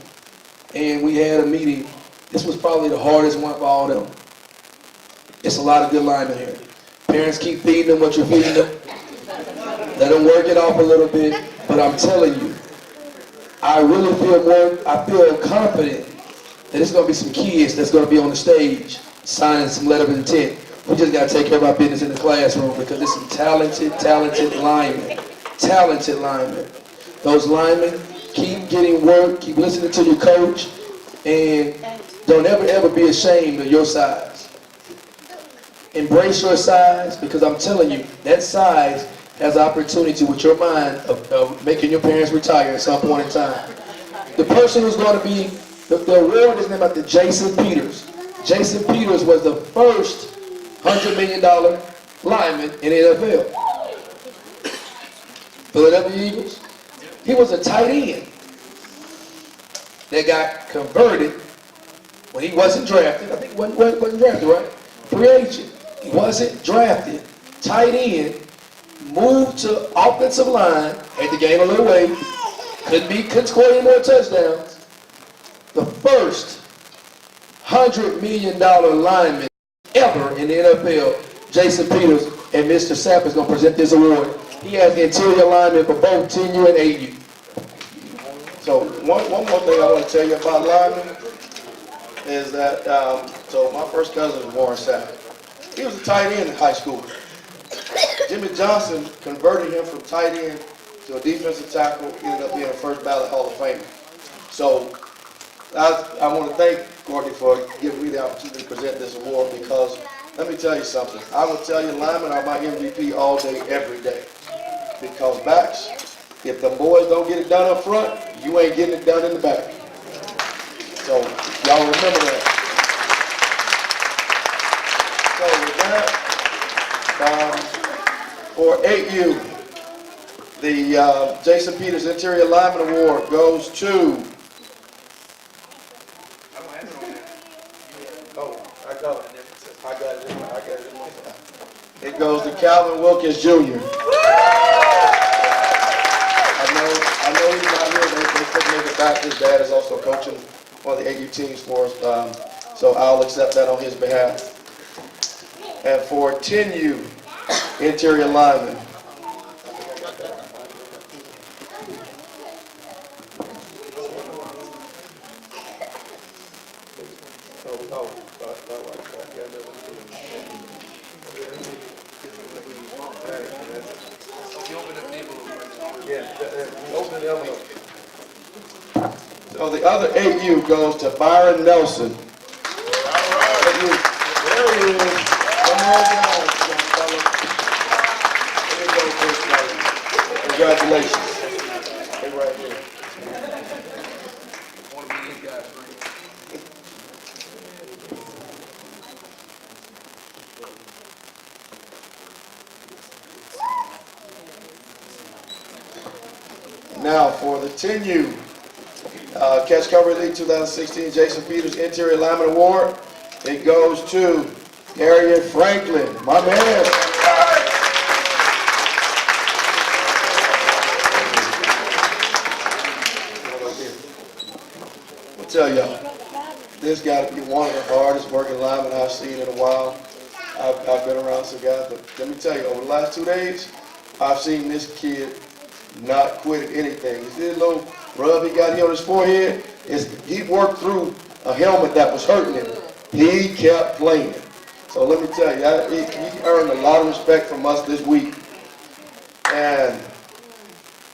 [SPEAKER 5] and we had a meeting, this was probably the hardest one of all of them. It's a lot of good linemen here. Parents, keep feeding them what you're feeding them. Let them work it off a little bit. But I'm telling you, I really feel confident that there's going to be some kids that's going to be on the stage signing some letter of intent. We just got to take care of our business in the classroom, because there's some talented linemen. Talented linemen. Those linemen, keep getting work, keep listening to your coach, and don't ever be ashamed of your size. Embrace your size, because I'm telling you, that size has opportunity with your mind of making your parents retire at some point in time. The person who's going to be, the award is named after Jason Peters. Jason Peters was the first $100 million lineman in the NFL. Philadelphia Eagles. He was a tight end that got converted when he wasn't drafted. I think he wasn't drafted, right? Free agent. He wasn't drafted. Tight end. Moved to offensive line. Had to gain a little weight. Couldn't score any more touchdowns. The first $100 million lineman ever in the NFL, Jason Peters, and Mr. Sapp is going to present this award. He has the interior lineman for both 10U and 8U.
[SPEAKER 7] So one more thing I want to tell you about linemen is that, so my first cousin was Warren Sapp. He was a tight end in high school. Jimmy Johnson converted him from tight end to a defensive tackle, ended up being a first ballot Hall of Famer. So I want to thank Courtney for giving me the opportunity to present this award, because let me tell you something. I will tell you, linemen are my MVP all day, every day. Because backs, if the boys don't get it done up front, you ain't getting it done in the back. So y'all remember that. So with that, for 8U, the Jason Peters Interior Lineman Award goes to, it goes to Calvin Wilkins Jr. I know he's not here. They couldn't make it back. His dad is also coaching one of the 8U teams for us, so I'll accept that on his behalf. And for 10U interior lineman, so the other 8U goes to Byron Nelson. There he is. Come on down, young fella. There you go, Chris Knight. Congratulations. Stay right here. Now for the 10U Catch Cover League 2016 Jason Peters Interior Lineman Award, it goes to Harriet Franklin, my man. I'll tell y'all, this got to be one of the hardest working linemen I've seen in a while. I've been around some guys, but let me tell you, over the last 2 days, I've seen this kid not quit at anything. You see this little rub he got here on his forehead? He worked through a helmet that was hurting him. He kept playing. So let me tell you, he earned a lot of respect from us this week. And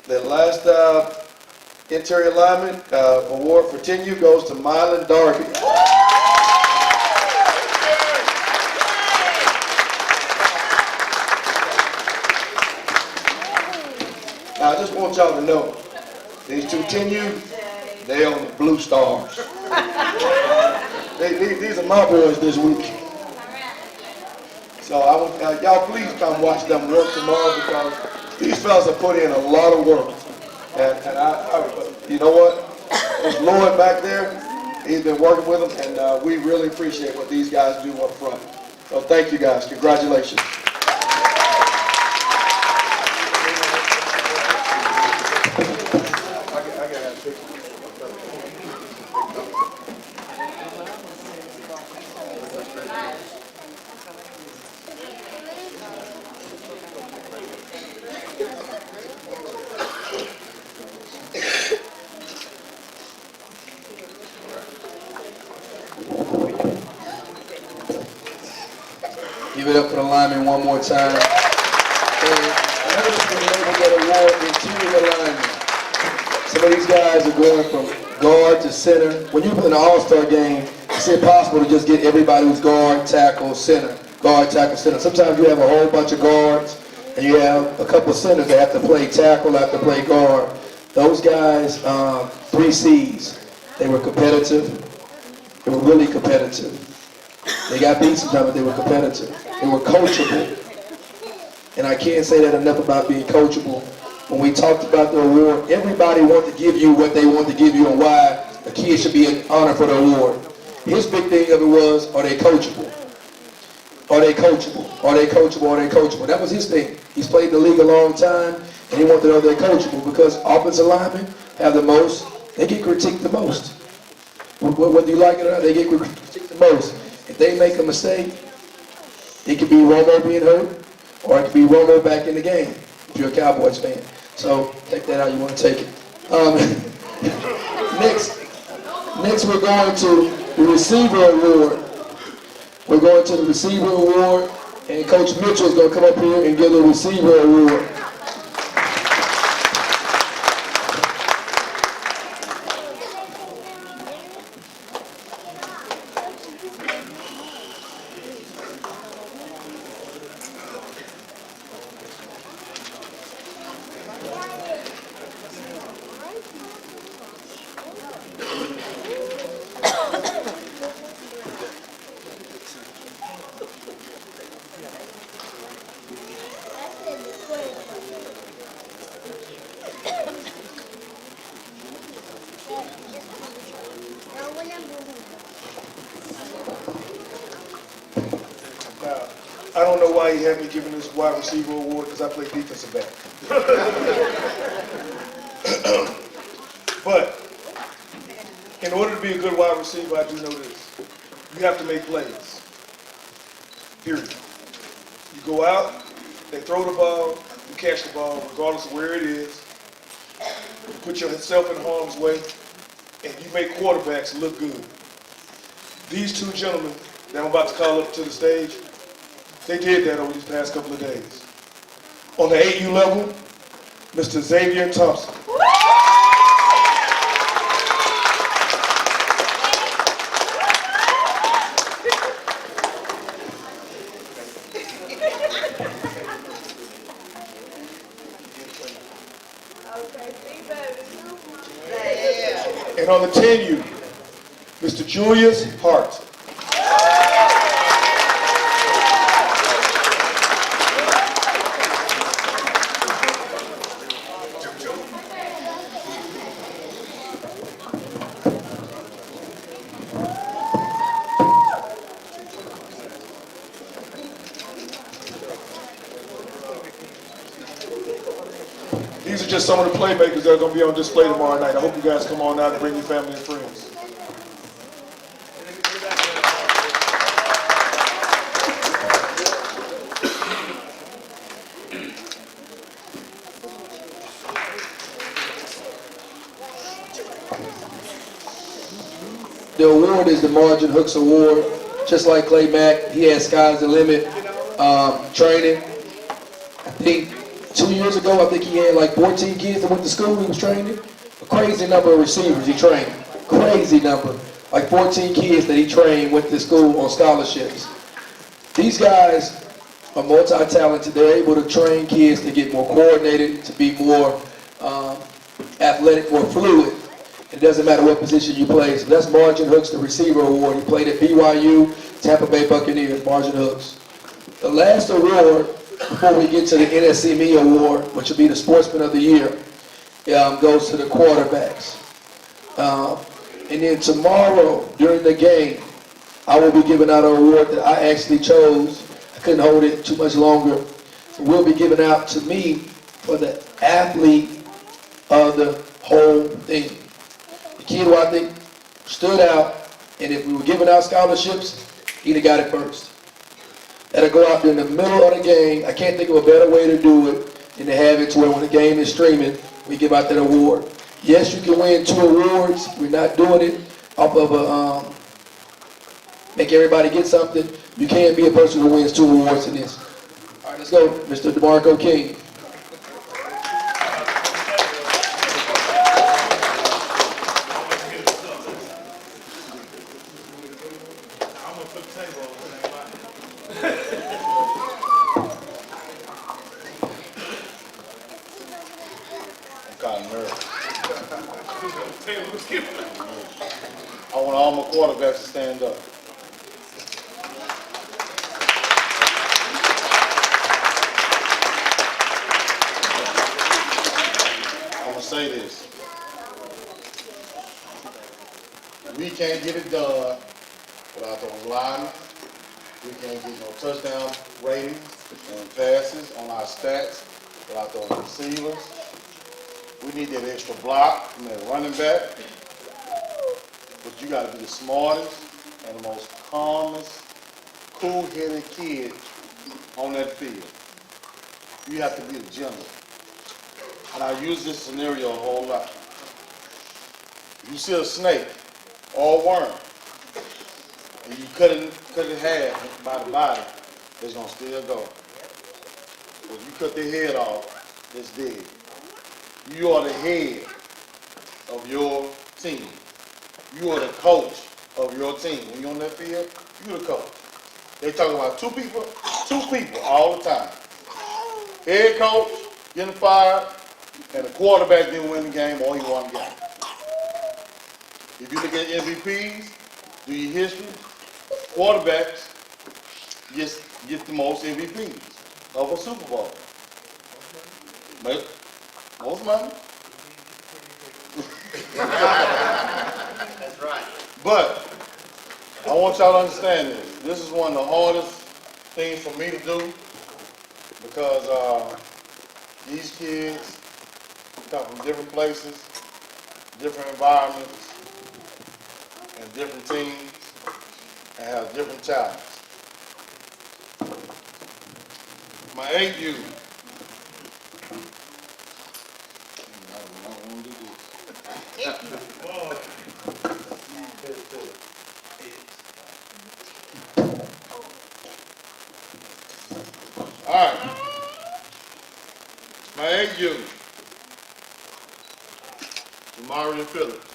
[SPEAKER 7] the last interior lineman award for 10U goes to Mylan Darby.
[SPEAKER 5] I just want y'all to know, these two 10U, they on the Blue Stars. These are my boys this week. So I want y'all please come watch them work tomorrow because these fellas have put in a lot of work. And you know what? There's Lloyd back there. He's been working with them, and we really appreciate what these guys do up front. So thank you guys. Congratulations. Give it up for the linemen one more time. And never been able to get an award interior linemen. Some of these guys are going from guard to center. When you play an all-star game, it's impossible to just get everybody who's guard, tackle, center. Guard, tackle, center. Sometimes you have a whole bunch of guards, and you have a couple of centers that have to play tackle, have to play guard. Those guys, 3 C's. They were competitive. They were really competitive. They got beat sometimes, but they were competitive. They were coachable. And I can't say that enough about being coachable. When we talked about the award, everybody wanted to give you what they wanted to give you and why a kid should be an honor for the award. His big thing of it was, are they coachable? Are they coachable? Are they coachable? Are they coachable? That was his thing. He's played in the league a long time, and he wanted to know they're coachable because offensive linemen have the most, they get critiqued the most. Whether you like it or not, they get critiqued the most. If they make a mistake, it could be Romo being hurt, or it could be Romo back in the game, if you're a Cowboys fan. So take that how you want to take it. Next we're going to the receiver award. We're going to the receiver award, and Coach Mitchell is going to come up here and give the receiver award.
[SPEAKER 6] I don't know why he had me giving this wide receiver award because I play defensive back. But in order to be a good wide receiver, I do know this. You have to make plays. Period. You go out, they throw the ball, you catch the ball, regardless of where it is. You put yourself in harm's way, and you make quarterbacks look good. These two gentlemen that I'm about to call up to the stage, they did that over these past couple of days. On the 8U level, Mr. Xavier Thompson. And on the 10U, Mr. Julius Hart. These are just some of the playmakers that are going to be on display tomorrow night. I hope you guys come on out and bring your family and friends.
[SPEAKER 5] The award is the Margin Hooks Award. Just like Clay Mack, he had Sky's the Limit training. I think 2 years ago, I think he had like 14 kids that went to school he was training. A crazy number of receivers he trained. Crazy number. Like 14 kids that he trained went to school on scholarships. These guys are multi-talented. They're able to train kids to get more coordinated, to be more athletic, more fluid. It doesn't matter what position you play. So that's Margin Hooks, the receiver award. He played at BYU, Tampa Bay Buccaneers, Margin Hooks. The last award, before we get to the NSME award, which will be the Sportsman of the Year, goes to the quarterbacks. And then tomorrow, during the game, I will be giving out an award that I actually chose. I couldn't hold it too much longer. So we'll be giving out to me for the athlete of the whole thing. The kid who I think stood out, and if we were giving out scholarships, he'd have got it first. That'll go out there in the middle of the game. I can't think of a better way to do it than to have it to where when the game is streaming, we give out that award. Yes, you can win 2 awards. We're not doing it off of a, make everybody get something. You can't be a person who wins 2 awards in this. All right, let's go, Mr. DeMarco King.
[SPEAKER 10] I want all my quarterbacks to stand up. I'm going to say this. We can't get it done without those linemen. We can't get no touchdown ratings and passes on our stats without those receivers. We need that extra block from that running back. But you got to be the smartest and the most calmest, cool-headed kid on that field. You have to be the gentleman. And I use this scenario a whole lot. If you see a snake or a worm, and you cut it in half by the body, it's going to still go. But you cut their head off, it's dead. You are the head of your team. You are the coach of your team. When you're on that field, you're the coach. They talk about two people all the time. Head coach getting fired, and the quarterback didn't win the game or he won the game. If you look at MVPs, do your history, quarterbacks get the most MVPs of a Super Bowl. Most money.
[SPEAKER 4] That's right.
[SPEAKER 10] But I want y'all to understand this. This is one of the hardest things for me to do because these kids come from different places, different environments, and different teams, and have different talents. My 8U. All right. My 8U. Mario Phillips.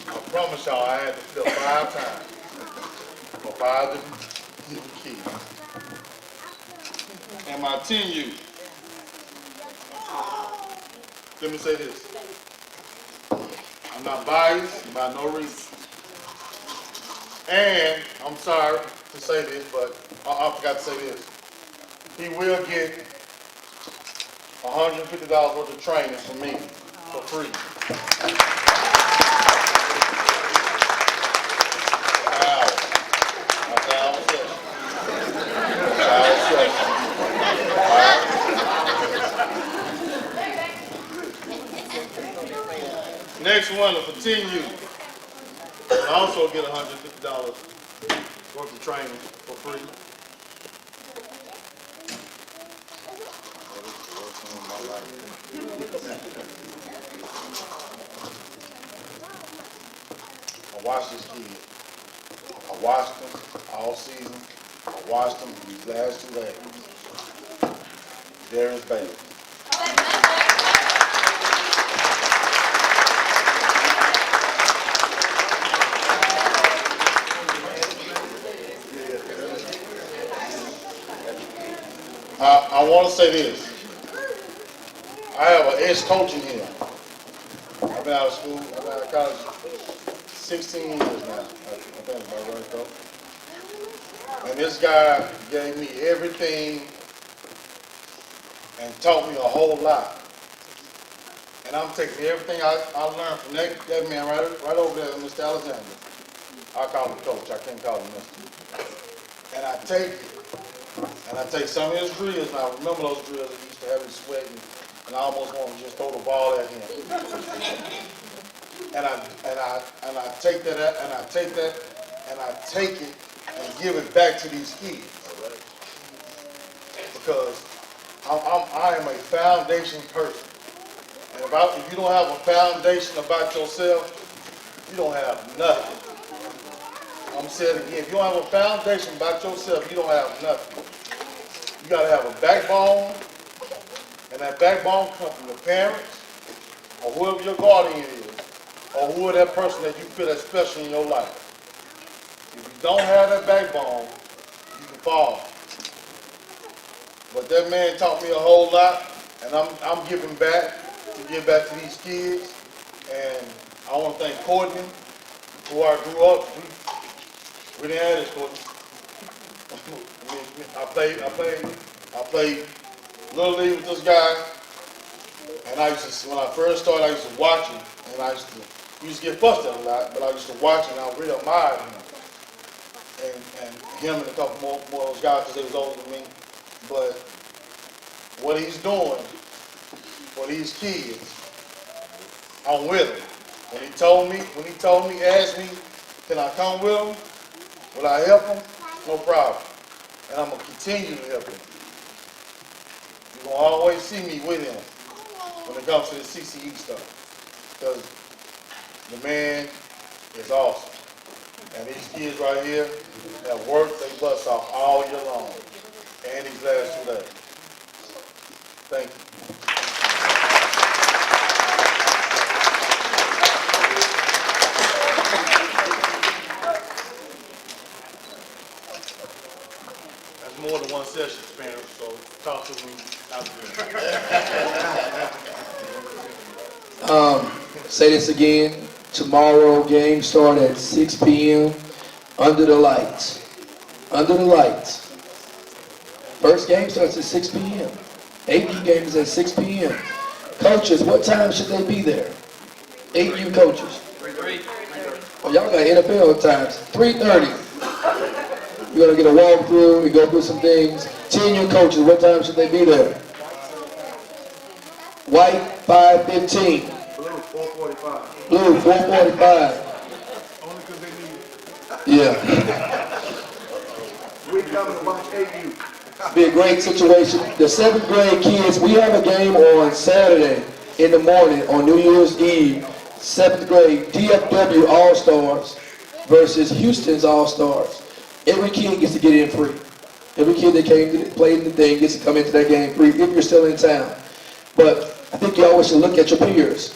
[SPEAKER 10] I promise y'all I had to fill 5 times for 5 different kids. And my 10U. Let me say this. I'm not biased by no reason. And I'm sorry to say this, but I forgot to say this. He will get $150 worth of training from me for free. Next one is for 10U. I also get $150 worth of training for free. I watched this kid. I watched him all season. I watched him these last 2 legs. Darius Bailey.
[SPEAKER 11] want to say this. I have an ex-coach in here. I've been out of school, I've been out of college 16 years now. I think that's about right, though. And this guy gave me everything and taught me a whole lot. And I'm taking everything I learned from that man right over there, Mr. Alexander. I call him coach, I can't call him Mr. And I take it, and I take some of his drills, and I remember those drills that used to have me sweating, and I almost want to just throw the ball at him. And I take that, and I take it and give it back to these kids. Because I am a foundation person. And if you don't have a foundation about yourself, you don't have nothing. I'm saying it again, if you don't have a foundation about yourself, you don't have nothing. You gotta have a backbone, and that backbone comes from the parents, or whoever your guardian is, or whoever that person that you feel that's special in your life. If you don't have that backbone, you can fall. But that man taught me a whole lot, and I'm giving back to give back to these kids. And I want to thank Courtney, who I grew up. We didn't have this, Courtney. I played Little League with this guy, and when I first started, I used to watch him, and we used to get fussed at a lot, but I used to watch him, and I really admired him. And him and a couple more of those guys, because they was older than me. But what he's doing for these kids, I'm with him. When he asked me, can I come with him? Will I help him? No problem. And I'm going to continue to help him. You're going to always see me with him when it comes to the CCE stuff. Because the man is awesome. And these kids right here have worked their butts off all year long. And these last 2 days. Thank you. That's more than one session, Spanner, so talk to me after.
[SPEAKER 5] Say this again. Tomorrow, game start at 6 p.m. under the lights. Under the lights. First game starts at 6 p.m. AU game is at 6 p.m. Coaches, what time should they be there? AU coaches.
[SPEAKER 11] 3:30.
[SPEAKER 5] Oh, y'all got NFL times. 3:30. You're going to get a walkthrough, you go through some things. 10U coaches, what time should they be there? White, 5:15.
[SPEAKER 6] Blue, 4:45.
[SPEAKER 5] Blue, 4:45.
[SPEAKER 6] Only because they need it.
[SPEAKER 5] Yeah.
[SPEAKER 6] We coming to watch AU.
[SPEAKER 5] Be a great situation. The 7th grade kids, we have a game on Saturday in the morning on New Year's Eve. 7th grade DFW All-Stars versus Houston's All-Stars. Every kid gets to get in free. Every kid that played in the thing gets to come into that game free if you're still in town. But I think you always should look at your peers,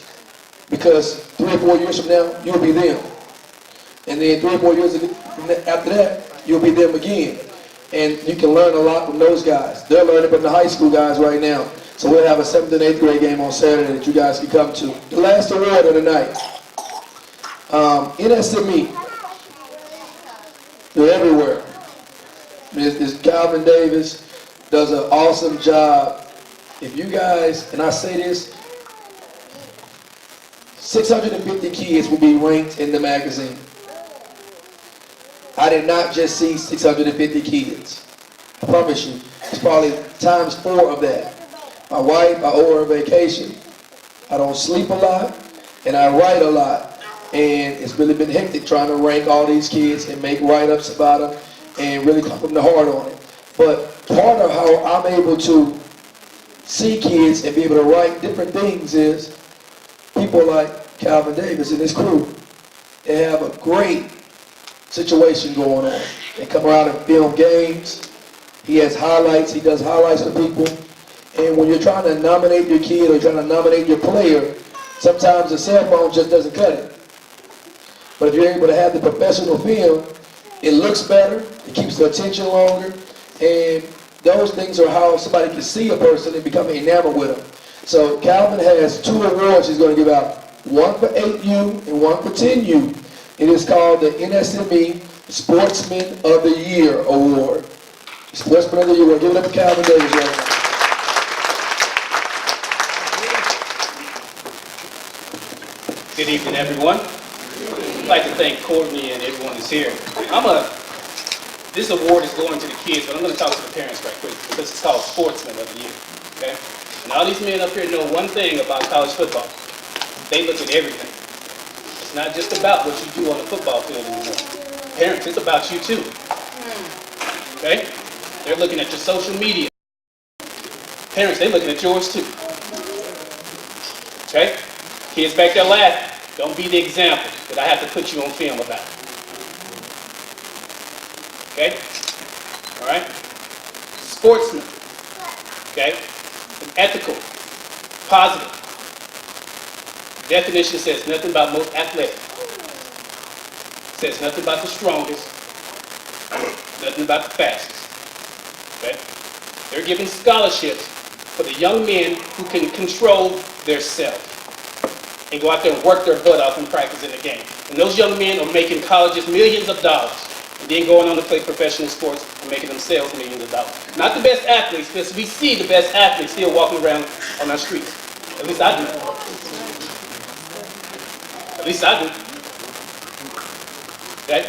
[SPEAKER 5] because 3 or 4 years from now, you'll be them. And then 3 or 4 years after that, you'll be them again. And you can learn a lot from those guys. They're learning from the high school guys right now. So we'll have a 7th and 8th grade game on Saturday that you guys can come to. The last award of the night. NSME. They're everywhere. Ms. Calvin Davis does an awesome job. If you guys, and I say this, 650 kids will be ranked in the magazine. I did not just see 650 kids. I promise you, it's probably times 4 of that. My wife, I owe her a vacation. I don't sleep a lot, and I write a lot. And it's really been hectic trying to rank all these kids and make write-ups about them and really come from the heart on it. But part of how I'm able to see kids and be able to write different things is people like Calvin Davis and his crew. They have a great situation going on. They come around and film games. He has highlights. He does highlights for people. And when you're trying to nominate your kid or trying to nominate your player, sometimes the cell phone just doesn't cut it. But if you're able to have the professional film, it looks better, it keeps the attention longer, and those things are how somebody can see a person and become enamored with them. So Calvin has 2 awards he's going to give out. One for 8U and one for 10U. It is called the NSME Sportsman of the Year Award. Sportsman of the Year. We'll give it up to Calvin Davis, young man.
[SPEAKER 12] Good evening, everyone. I'd like to thank Courtney and everyone that's here. This award is going to the kids, but I'm going to talk to the parents right quick because it's called Sportsman of the Year. Okay? And all these men up here know one thing about college football. They look at everything. It's not just about what you do on the football field anymore. Parents, it's about you too. Okay? They're looking at your social media. Parents, they're looking at yours too. Okay? Kids back there laughing. Don't be the example that I have to put you on film about. Okay? All right? Sportsman. Okay? Ethical. Positive. Definition says nothing about most athletic. Says nothing about the strongest. Nothing about the fastest. Okay? They're giving scholarships for the young men who can control their self and go out there and work their butt off and practice in the game. And those young men are making colleges millions of dollars and then going on to play professional sports and making themselves millions of dollars. Not the best athletes, because we see the best athletes still walking around on our streets. At least I do. At least I do. Okay?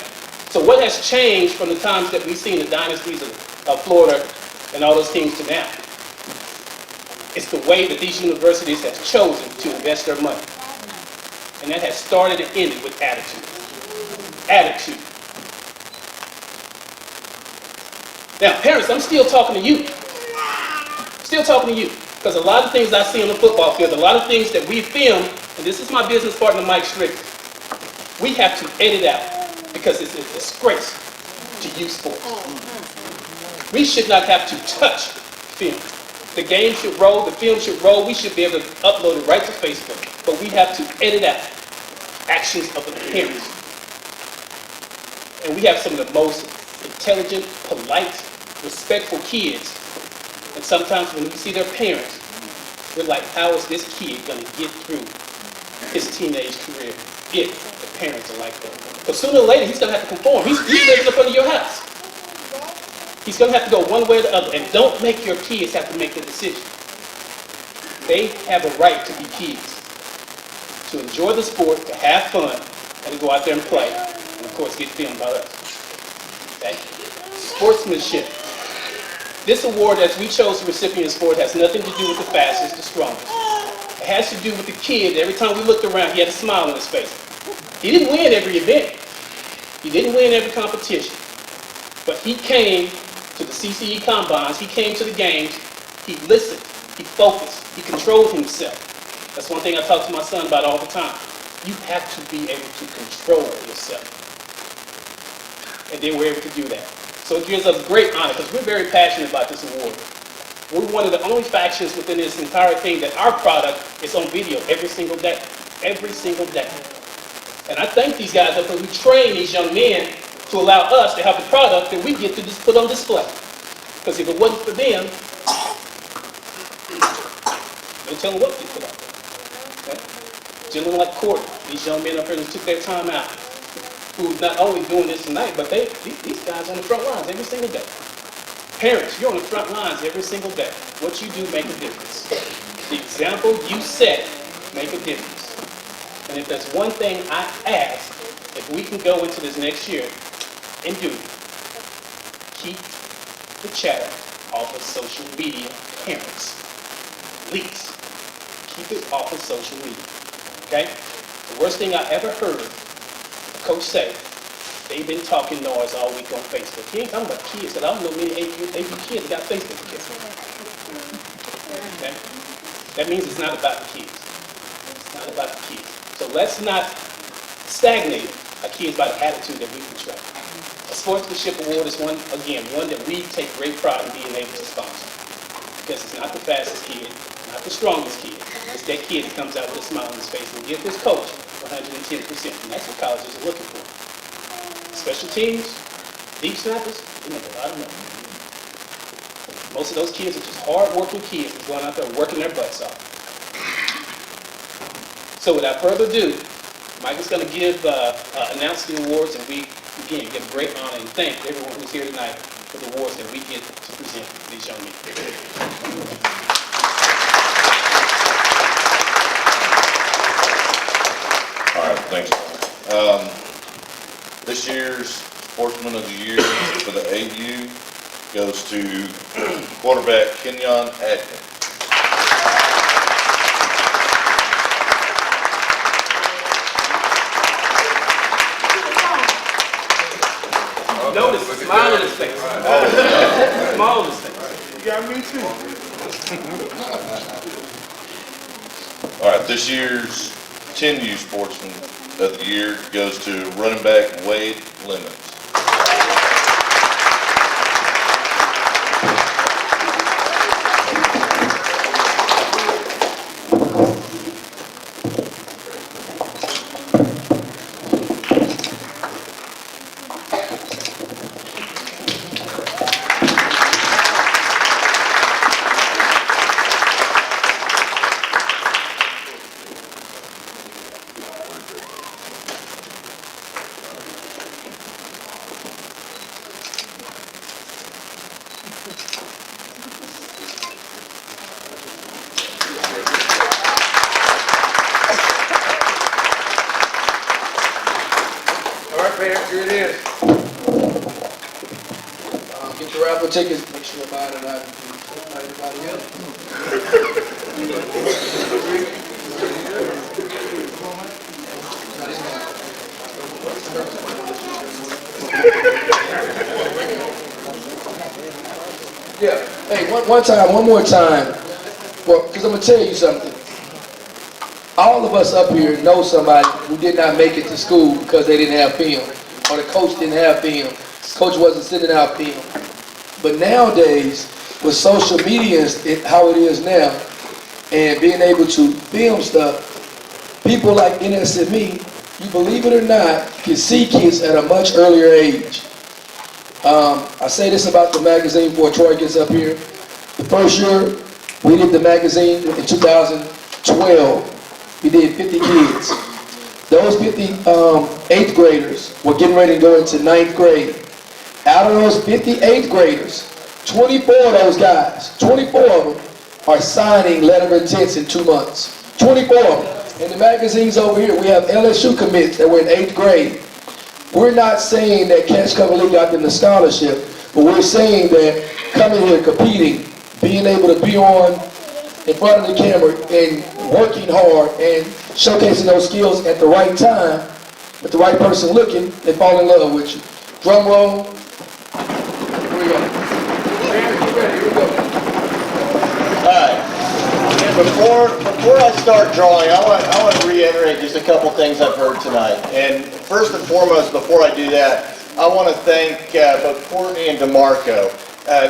[SPEAKER 12] So what has changed from the times that we've seen the dynasties of Florida and all those teams to now? It's the way that these universities have chosen to invest their money. And that has started and ended with attitude. Attitude. Now, parents, I'm still talking to you. Still talking to you. Because a lot of things I see on the football field, a lot of things that we film, and this is my business partner, Mike Strickland, we have to edit out because it's a disgrace to youth sports. We should not have to touch film. The game should roll, the film should roll, we should be able to upload it right to Facebook. But we have to edit out actions of the parents. And we have some of the most intelligent, polite, respectful kids. And sometimes when we see their parents, we're like, how is this kid going to get through his teenage career if the parents are like that? Because sooner or later, he's going to have to conform. He's living up under your house. He's going to have to go one way or the other. And don't make your kids have to make the decision. They have a right to be kids, to enjoy the sport, to have fun, and to go out there and play. And of course, get filmed by us. Okay? Sportsmanship. This award, as we chose the recipients for, it has nothing to do with the fastest, the strongest. It has to do with the kid. Every time we looked around, he had a smile on his face. He didn't win every event. He didn't win every competition. But he came to the CCE combines, he came to the games, he listened, he focused, he controlled himself. That's one thing I talk to my son about all the time. You have to be able to control yourself. And then we're able to do that. So it gives us great honor because we're very passionate about this award. We're one of the only factions within this entire thing that our product is on video every single day. Every single day. And I thank these guys up there who train these young men to allow us to have the product that we get to just put on display. Because if it wasn't for them, no telling what we put out there. Okay? Gentlemen like Courtney, these young men up here who took their time out, who's not only doing this tonight, but these guys on the front lines every single day. Parents, you're on the front lines every single day. What you do make a difference. The example you set make a difference. And if there's one thing I ask, if we can go into this next year and do, keep the chatter off of social media, parents. Please, keep it off of social media. Okay? The worst thing I ever heard a coach say, they've been talking noise all week on Facebook. He ain't talking about kids, because I don't know many AU kids that got Facebook kids. Okay? That means it's not about the kids. It's not about the kids. So let's not stagnate our kids by the attitude that we portray. A sportsmanship award is one that we take great pride in being able to sponsor. Because it's not the fastest kid, not the strongest kid. It's that kid that comes out with a smile on his face and gives his coach 110%. And that's what colleges are looking for. Special teams, deep snappers, they make a lot of money. Most of those kids are just hard-working kids who's going out there working their butts off. So without further ado, Mike is going to announce the awards, and we, again, give a great honor and thank everyone who's here tonight for the awards that we get to present to these young men.
[SPEAKER 13] All right, thanks. This year's Sportsman of the Year for the AU goes to quarterback Kenyon Adkins.
[SPEAKER 12] Notice the smile on his face. Smile on his face.
[SPEAKER 6] You got me too.
[SPEAKER 13] All right, this year's 10U Sportsman of the Year goes to running back Wade Lemons.
[SPEAKER 5] Here it is. Get your raffle tickets. Make sure to buy it and everybody else. Yeah. Hey, one more time. Well, because I'm going to tell you something. All of us up here know somebody who did not make it to school because they didn't have film, or the coach didn't have film. Coach wasn't sending out film. But nowadays, with social media and how it is now, and being able to film stuff, people like NSME, you believe it or not, can see kids at a much earlier age. I say this about the magazine before Troy gets up here. The first year, we did the magazine in 2012. We did 50 kids. Those 50 8th graders were getting ready to go into 9th grade. Out of those 50 8th graders, 24 of those guys, 24 of them are signing letter of intents in 2 months. 24 of them. In the magazines over here, we have LSU commits that were in 8th grade. We're not saying that Catch Cover League got them the scholarship, but we're saying that coming here competing, being able to be on in front of the camera and working hard and showcasing those skills at the right time, with the right person looking, they fall in love with you. Drum roll. Here we go. Man, get ready. Here we go.
[SPEAKER 4] All right. Before I start drawing, I want to reiterate just a couple things I've heard tonight. And first and foremost, before I do that, I want to thank both Courtney and DeMarco.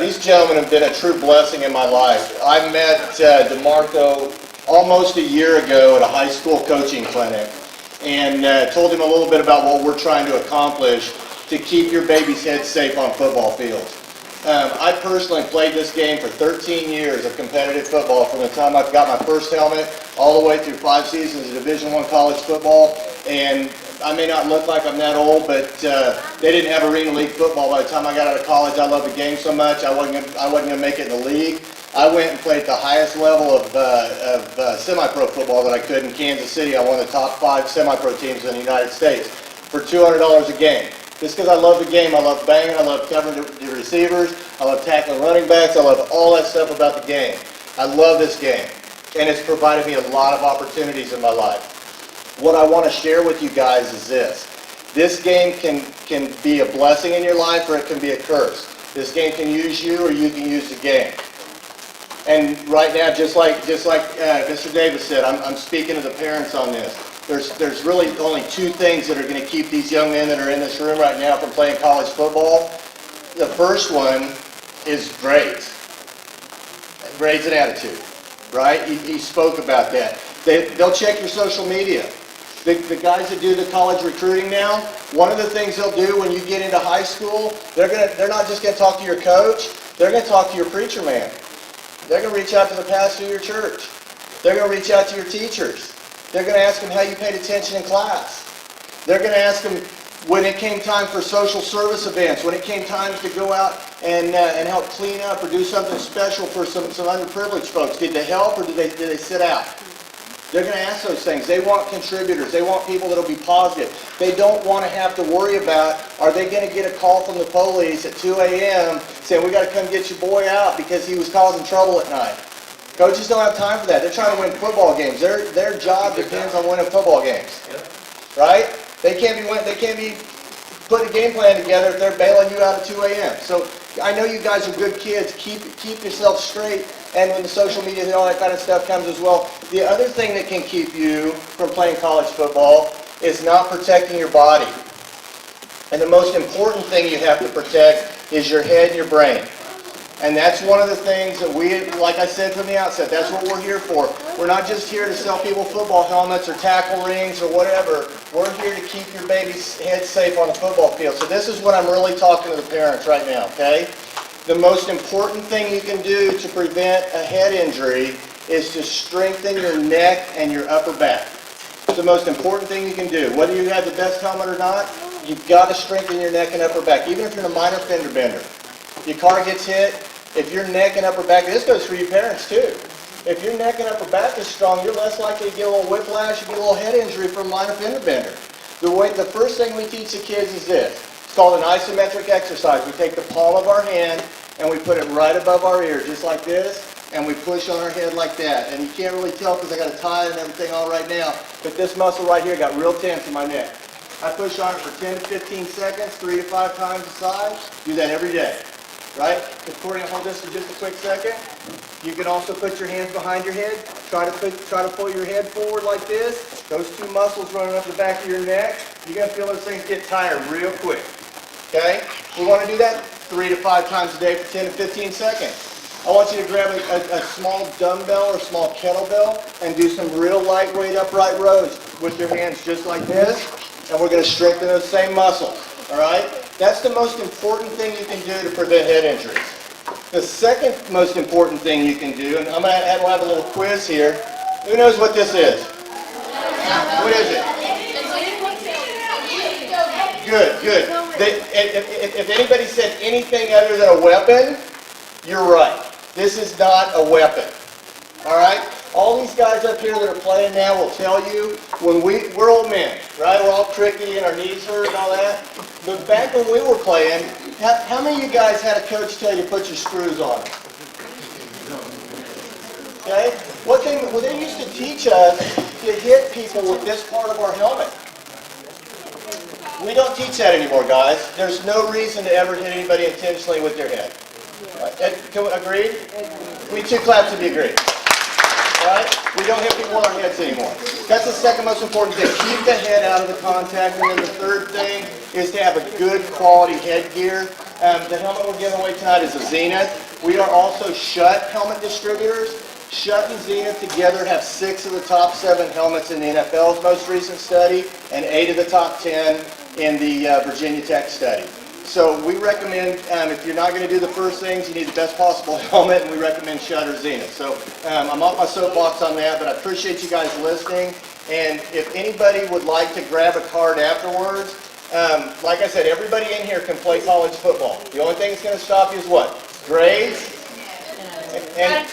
[SPEAKER 4] These gentlemen have been a true blessing in my life. I met DeMarco almost a year ago at a high school coaching clinic and told him a little bit about what we're trying to accomplish to keep your baby's head safe on football fields. I personally played this game for 13 years of competitive football, from the time I got my first helmet all the way through 5 seasons of Division I college football. And I may not look like I'm that old, but they didn't have Arena League football by the time I got out of college. I loved the game so much, I wasn't going to make it in the league. I went and played at the highest level of semi-pro football that I could in Kansas City. I won the top 5 semi-pro teams in the United States for $200 a game. Just because I love the game, I love banging, I love covering the receivers, I love tackling running backs, I love all that stuff about the game. I love this game, and it's provided me a lot of opportunities in my life. What I want to share with you guys is this. This game can be a blessing in your life, or it can be a curse. This game can use you, or you can use the game. And right now, just like Mr. Davis said, I'm speaking to the parents on this. There's really only 2 things that are going to keep these young men that are in this room right now from playing college football. The first one is grades. Grades and attitude, right? He spoke about that. They'll check your social media. The guys that do the college recruiting now, one of the things they'll do when you get into high school, they're not just going to talk to your coach. They're going to talk to your preacher man. They're going to reach out to the pastor of your church. They're going to reach out to your teachers. They're going to ask them how you paid attention in class. They're going to ask them when it came time for social service events, when it came time to go out and help clean up or do something special for some underprivileged folks. Did they help or did they sit out? They're going to ask those things. They want contributors. They want people that will be positive. They don't want to have to worry about, are they going to get a call from the police at 2 a.m. saying, we got to come get your boy out because he was causing trouble at night. Coaches don't have time for that. They're trying to win football games. Their job depends on winning football games. Right? They can't be putting a game plan together if they're bailing you out at 2 a.m. So I know you guys are good kids. Keep yourself straight. And when the social media and all that kind of stuff comes as well. The other thing that can keep you from playing college football is not protecting your body. And the most important thing you have to protect is your head and your brain. And that's one of the things that we, like I said from the outset, that's what we're here for. We're not just here to sell people football helmets or tackle rings or whatever. We're here to keep your baby's head safe on the football field. So this is what I'm really talking to the parents right now, okay? The most important thing you can do to prevent a head injury is to strengthen your neck and your upper back. It's the most important thing you can do. Whether you have the best helmet or not, you've got to strengthen your neck and upper back, even if you're in a minor fender bender. Your car gets hit, if your neck and upper back, this goes for you parents too. If your neck and upper back is strong, you're less likely to get a little whiplash, you get a little head injury from a minor fender bender. The first thing we teach the kids is this. It's called an isometric exercise. We take the palm of our hand and we put it right above our ear, just like this, and we push on our head like that. And you can't really tell because I got a tie and everything all right now, but this muscle right here got real tense in my neck. I push on it for 10 to 15 seconds, 3 to 5 times a side. Do that every day, right? If Corey, hold this for just a quick second. You can also put your hands behind your head. Try to pull your head forward like this. Those two muscles running up the back of your neck. You're going to feel those things get tired real quick. Okay? We want to do that 3 to 5 times a day for 10 to 15 seconds. I want you to grab a small dumbbell or small kettlebell and do some real lightweight upright rows with your hands just like this. And we're going to strengthen those same muscles. All right? That's the most important thing you can do to prevent head injuries. The second most important thing you can do, and we'll have a little quiz here. Who knows what this is? What is it? Good, good. If anybody said anything other than a weapon, you're right. This is not a weapon. All right? All these guys up here that are playing now will tell you, when we're old men, right? We're all cricky and our knees hurt and all that. But back when we were playing, how many of you guys had a coach tell you to put your screws on? Okay? Well, they used to teach us to hit people with this part of our helmet. We don't teach that anymore, guys. There's no reason to ever hit anybody intentionally with their head. Right? Can we agree? We two claps to be agreed. Right? We don't hit people on our heads anymore. That's the second most important thing. Keep the head out of the contact. And then the third thing is to have a good quality headgear. The helmet we're giving away tonight is a Zenith. We are also Schutt helmet distributors. Schutt and Zenith together have 6 of the top 7 helmets in the NFL's most recent study and 8 of the top 10 in the Virginia Tech study. So we recommend, if you're not going to do the first things, you need the best possible helmet, and we recommend Schutt or Zenith. So I'm off my soapbox on that, but I appreciate you guys listening. And if anybody would like to grab a card afterwards, like I said, everybody in here can play college football. The only thing that's going to stop you is what? Grades and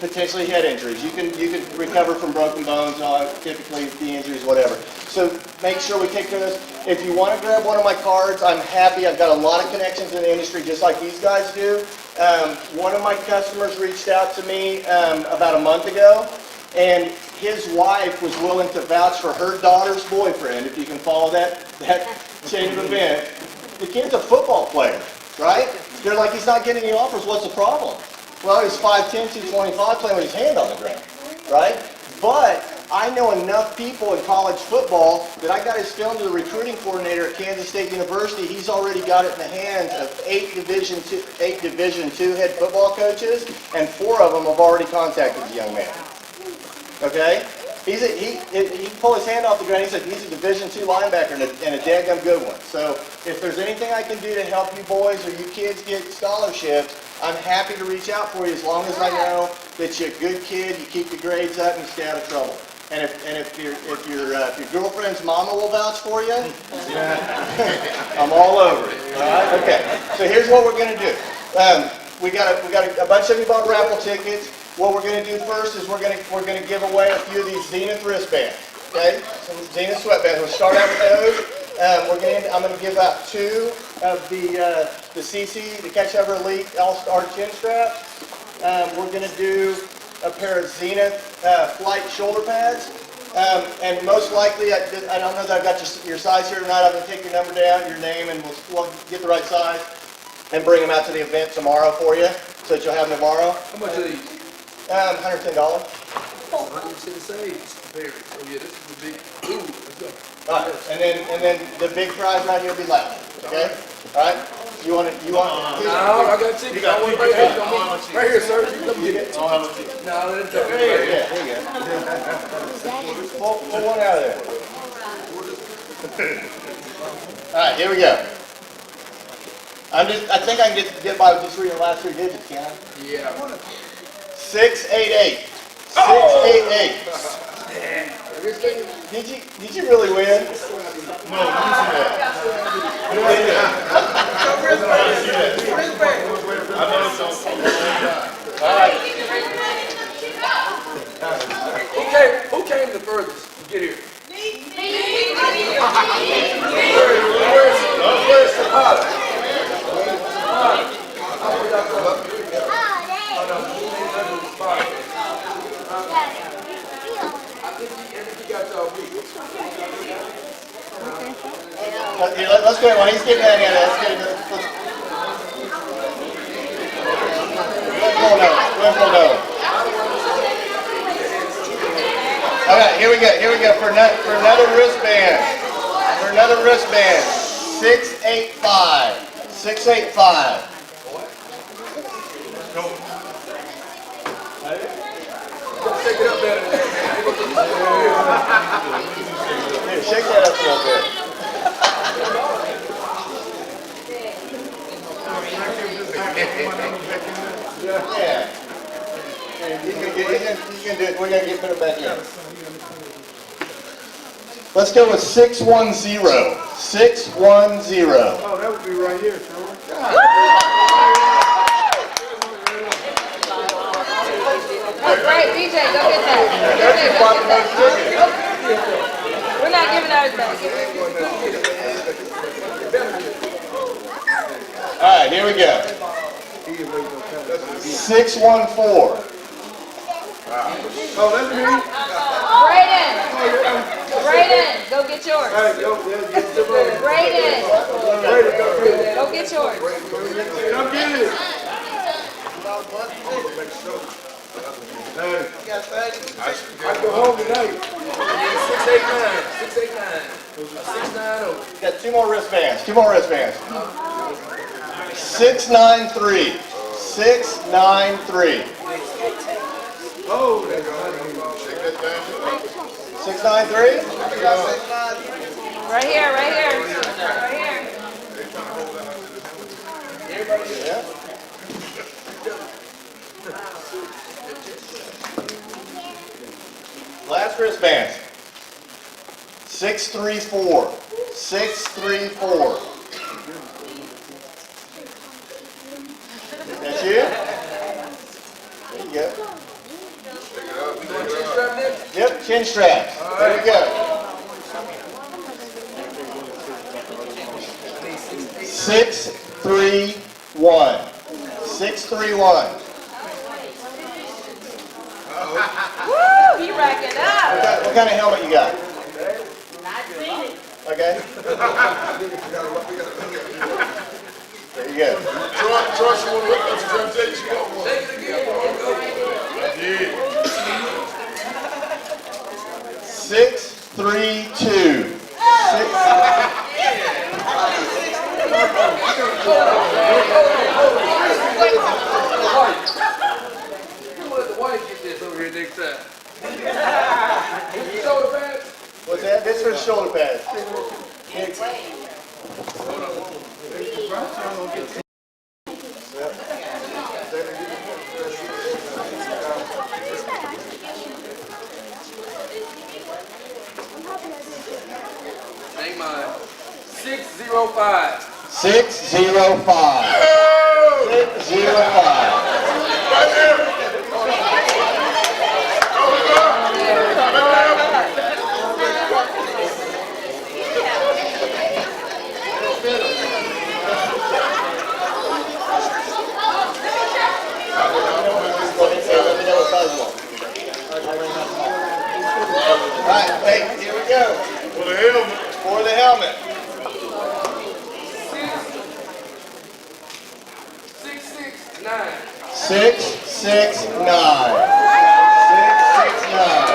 [SPEAKER 4] potentially head injuries. You can recover from broken bones, typically knee injuries, whatever. So make sure we take care of this. If you want to grab one of my cards, I'm happy. I've got a lot of connections in the industry, just like these guys do. One of my customers reached out to me about a month ago, and his wife was willing to vouch for her daughter's boyfriend, if you can follow that chain of event. The kid's a football player, right? They're like, he's not getting any offers. What's the problem? Well, he's 5'10", 225, playing with his hand on the ground, right? But I know enough people in college football that I got his film to the recruiting coordinator at Kansas State University. He's already got it in the hands of 8 Division II head football coaches, and 4 of them have already contacted the young man. Okay? he can pull his hand off the ground. He's a Division II linebacker and a dadgum good one. So if there's anything I can do to help you boys or you kids get scholarships, I'm happy to reach out for you as long as I know that you're a good kid, you keep your grades up, and you stay out of trouble. And if your girlfriend's mama will vouch for you, I'm all over it. All right? Okay. So here's what we're gonna do. We got a bunch of you bought raffle tickets. What we're gonna do first is we're gonna give away a few of these Zenith wristbands. Okay? Some Zenith sweatbands. We'll start out with those. I'm gonna give out 2 of the CC, the Catch Ever Elite All-Star chin straps. We're gonna do a pair of Zenith Flight shoulder pads. And most likely, I don't know that I've got your size here or not. I'm gonna take your number down, your name, and we'll get the right size and bring them out to the event tomorrow for you, so that you'll have them tomorrow.
[SPEAKER 5] How much are these?
[SPEAKER 4] $110.
[SPEAKER 5] $110 saves. Oh yeah, this is the big. Ooh, let's go.
[SPEAKER 4] All right, and then the big prize right here will be left. Okay. All right. You want?
[SPEAKER 5] No, I got tickets. I want right here. Right here, sir. You come get it. No, let it go.
[SPEAKER 4] There you go. Pull one out of there. All right, here we go. I think I can get by with just reading the last 3 digits, can I?
[SPEAKER 5] Yeah.
[SPEAKER 4] 688. 688. Did you really win?
[SPEAKER 11] No, you see that.
[SPEAKER 4] You really did.
[SPEAKER 11] I know it's on.
[SPEAKER 4] All right.
[SPEAKER 5] Who came the furthest to get here? Where's Zapata?
[SPEAKER 4] Let's go ahead while he's getting that in. Let's get it. Let's pull it. All right, here we go. For another wristband. 685. 685.
[SPEAKER 5] Shake it up better.
[SPEAKER 4] Here, shake that up a little bit. Yeah. He's gonna do it. We're gonna put it back in. Let's go with 610. 610.
[SPEAKER 6] Oh, that would be right here, sir.
[SPEAKER 14] That's right, BJ, go get that. We're not giving ours back.
[SPEAKER 4] All right, here we go. 614.
[SPEAKER 6] Oh, that's me.
[SPEAKER 14] Brayden, go get yours. Brayden, go get yours.
[SPEAKER 6] Come get it. Hey, I go home tonight.
[SPEAKER 5] 689. 689. 690.
[SPEAKER 4] Got 2 more wristbands. 693. 693.
[SPEAKER 6] Oh, that's
[SPEAKER 4] 693?
[SPEAKER 14] Right here.
[SPEAKER 4] Yeah. Last wristbands. 634. 634. That's you? There you go. Yep, chin straps. There you go. 631. 631.
[SPEAKER 14] Woo, he racking up.
[SPEAKER 4] What kind of helmet you got? Okay. There you go.
[SPEAKER 11] Troy, you want to look up to take you got one. Yeah.
[SPEAKER 4] 632.
[SPEAKER 5] You want the wife get this over here next time. Name mine. 605.
[SPEAKER 7] 605. 605. All right, hey, here we go.
[SPEAKER 11] For the helmet.
[SPEAKER 7] For the helmet.
[SPEAKER 5] 669.
[SPEAKER 7] 669. 669.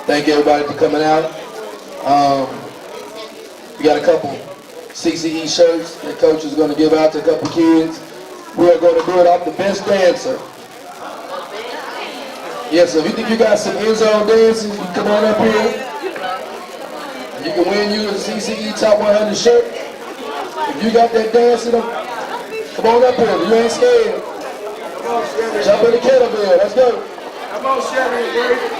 [SPEAKER 7] Thank you everybody for coming out. We got a couple CCE shirts that coach is going to give out to a couple kids. We are going to do it off the best dancer. Yes, so if you think you got some end zone dances, you come on up here. You can win you a CCE Top 100 shirt. If you got that dancing, come on up here. You ain't scared. Jump in the kettlebell. Let's go.
[SPEAKER 6] Come on, Shannon, Brady.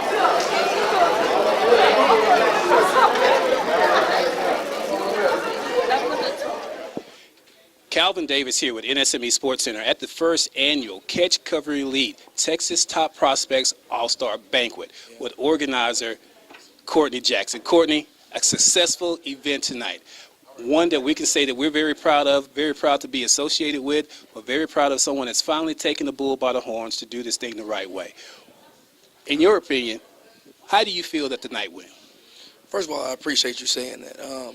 [SPEAKER 12] Calvin Davis here with NSME Sports Center at the first annual Catch Cover Elite Texas Top Prospects All-Star Banquet with organizer Courtney Jackson. Courtney, a successful event tonight. One that we can say that we're very proud of, very proud to be associated with, but very proud of someone that's finally taken the bull by the horns to do this thing the right way. In your opinion, how do you feel that the night went?
[SPEAKER 5] First of all, I appreciate you saying that. I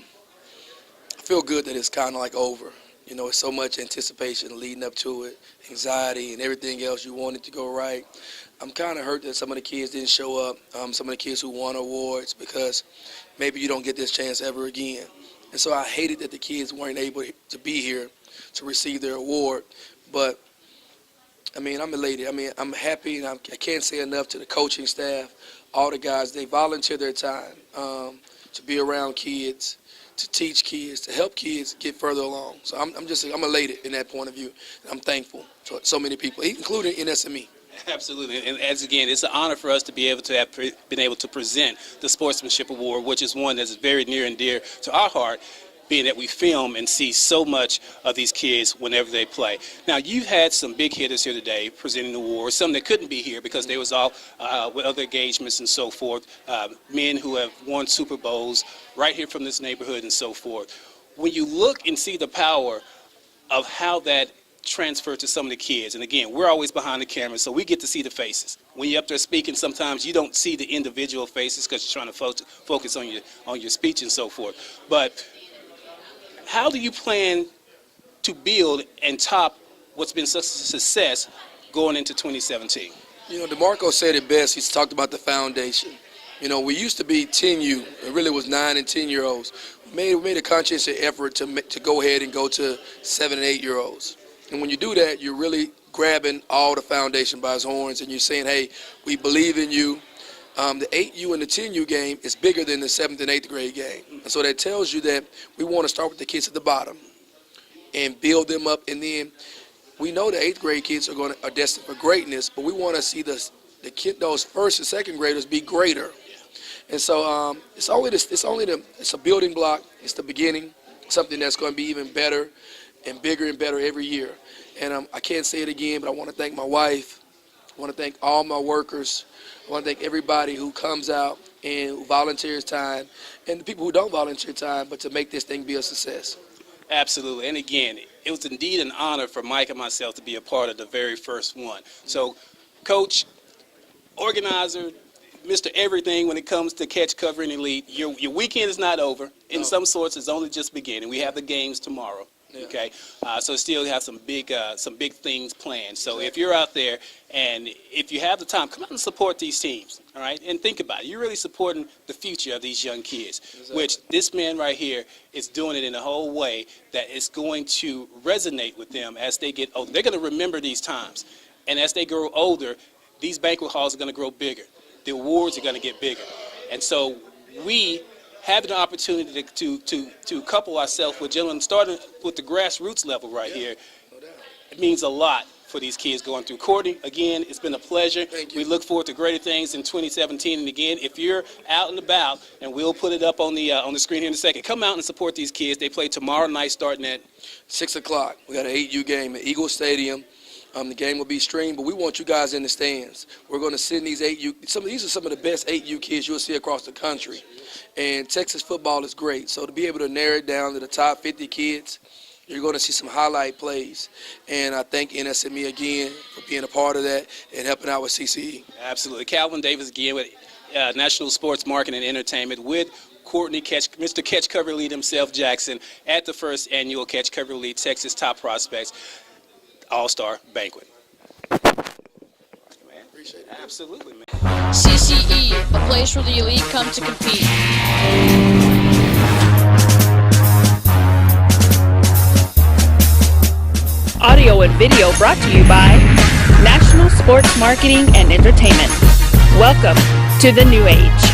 [SPEAKER 5] feel good that it's kind of like over. You know, it's so much anticipation leading up to it, anxiety and everything else. You want it to go right. I'm kind of hurt that some of the kids didn't show up, some of the kids who won awards, because maybe you don't get this chance ever again. And so I hated that the kids weren't able to be here to receive their award. But, I mean, I'm elated. I mean, I'm happy, and I can't say enough to the coaching staff, all the guys. They volunteer their time to be around kids, to teach kids, to help kids get further along. So I'm elated in that point of view. And I'm thankful to so many people, including NSME.
[SPEAKER 12] Absolutely, and as again, it's an honor for us to be able to have been able to present the Sportsmanship Award, which is one that's very near and dear to our heart, being that we film and see so much of these kids whenever they play. Now, you've had some big hitters here today presenting awards, some that couldn't be here because they was all with other engagements and so forth, men who have won Super Bowls right here from this neighborhood and so forth. When you look and see the power of how that transfer to some of the kids, and again, we're always behind the camera, so we get to see the faces. When you're up there speaking, sometimes you don't see the individual faces because you're trying to focus on your speech and so forth. But how do you plan to build and top what's been such a success going into 2017?
[SPEAKER 5] You know, DeMarco said it best. He's talked about the foundation. You know, we used to be 10U. It really was 9 and 10-year-olds. We made a conscious effort to go ahead and go to 7 and 8-year-olds. And when you do that, you're really grabbing all the foundation by his horns, and you're saying, hey, we believe in you. The 8U and the 10U game is bigger than the 7th and 8th grade game. And so that tells you that we want to start with the kids at the bottom and build them up. And then we know the 8th grade kids are destined for greatness, but we want to see those first and second graders be greater. And so it's a building block. It's the beginning, something that's going to be even better and bigger and better every year. And I can't say it again, but I want to thank my wife. I want to thank all my workers. I want to thank everybody who comes out and who volunteers time, and the people who don't volunteer time, but to make this thing be a success.
[SPEAKER 12] Absolutely. And again, it was indeed an honor for Mike and myself to be a part of the very first one. So, Coach, organizer, Mr. Everything when it comes to catch, cover, and elite. Your weekend is not over. In some sorts, it's only just beginning. We have the games tomorrow. Okay, so still have some big things planned. So if you're out there and if you have the time, come out and support these teams. All right, and think about it. You're really supporting the future of these young kids, which this man right here is doing it in a whole way that is going to resonate with them as they get older. They're going to remember these times, and as they grow older, these banquet halls are going to grow bigger. The awards are going to get bigger, and so we have an opportunity to couple ourselves with gentlemen, starting with the grassroots level right here. It means a lot for these kids going through. Courtney, again, it's been a pleasure. We look forward to greater things in 2017. And again, if you're out and about, and we'll put it up on the screen here in a second, come out and support these kids. They play tomorrow night starting at
[SPEAKER 5] 6 o'clock. We got an 8U game at Eagle Stadium. The game will be streamed, but we want you guys in the stands. We're going to send these 8U. These are some of the best 8U kids you'll see across the country. And Texas football is great. So to be able to narrow it down to the top 50 kids, you're going to see some highlight plays. And I thank NSME again for being a part of that and helping out with CCE.
[SPEAKER 12] Absolutely. Calvin Davis again with National Sports Marketing and Entertainment with Courtney Mr. Catch Cover Lead himself, Jackson, at the first annual Catch Cover Lead Texas Top Prospects All-Star Banquet. Man, appreciate it. Absolutely, man.
[SPEAKER 1] CCE, a place where the elite come to compete.
[SPEAKER 2] Audio and video brought to you by National Sports Marketing and Entertainment. Welcome to the new age.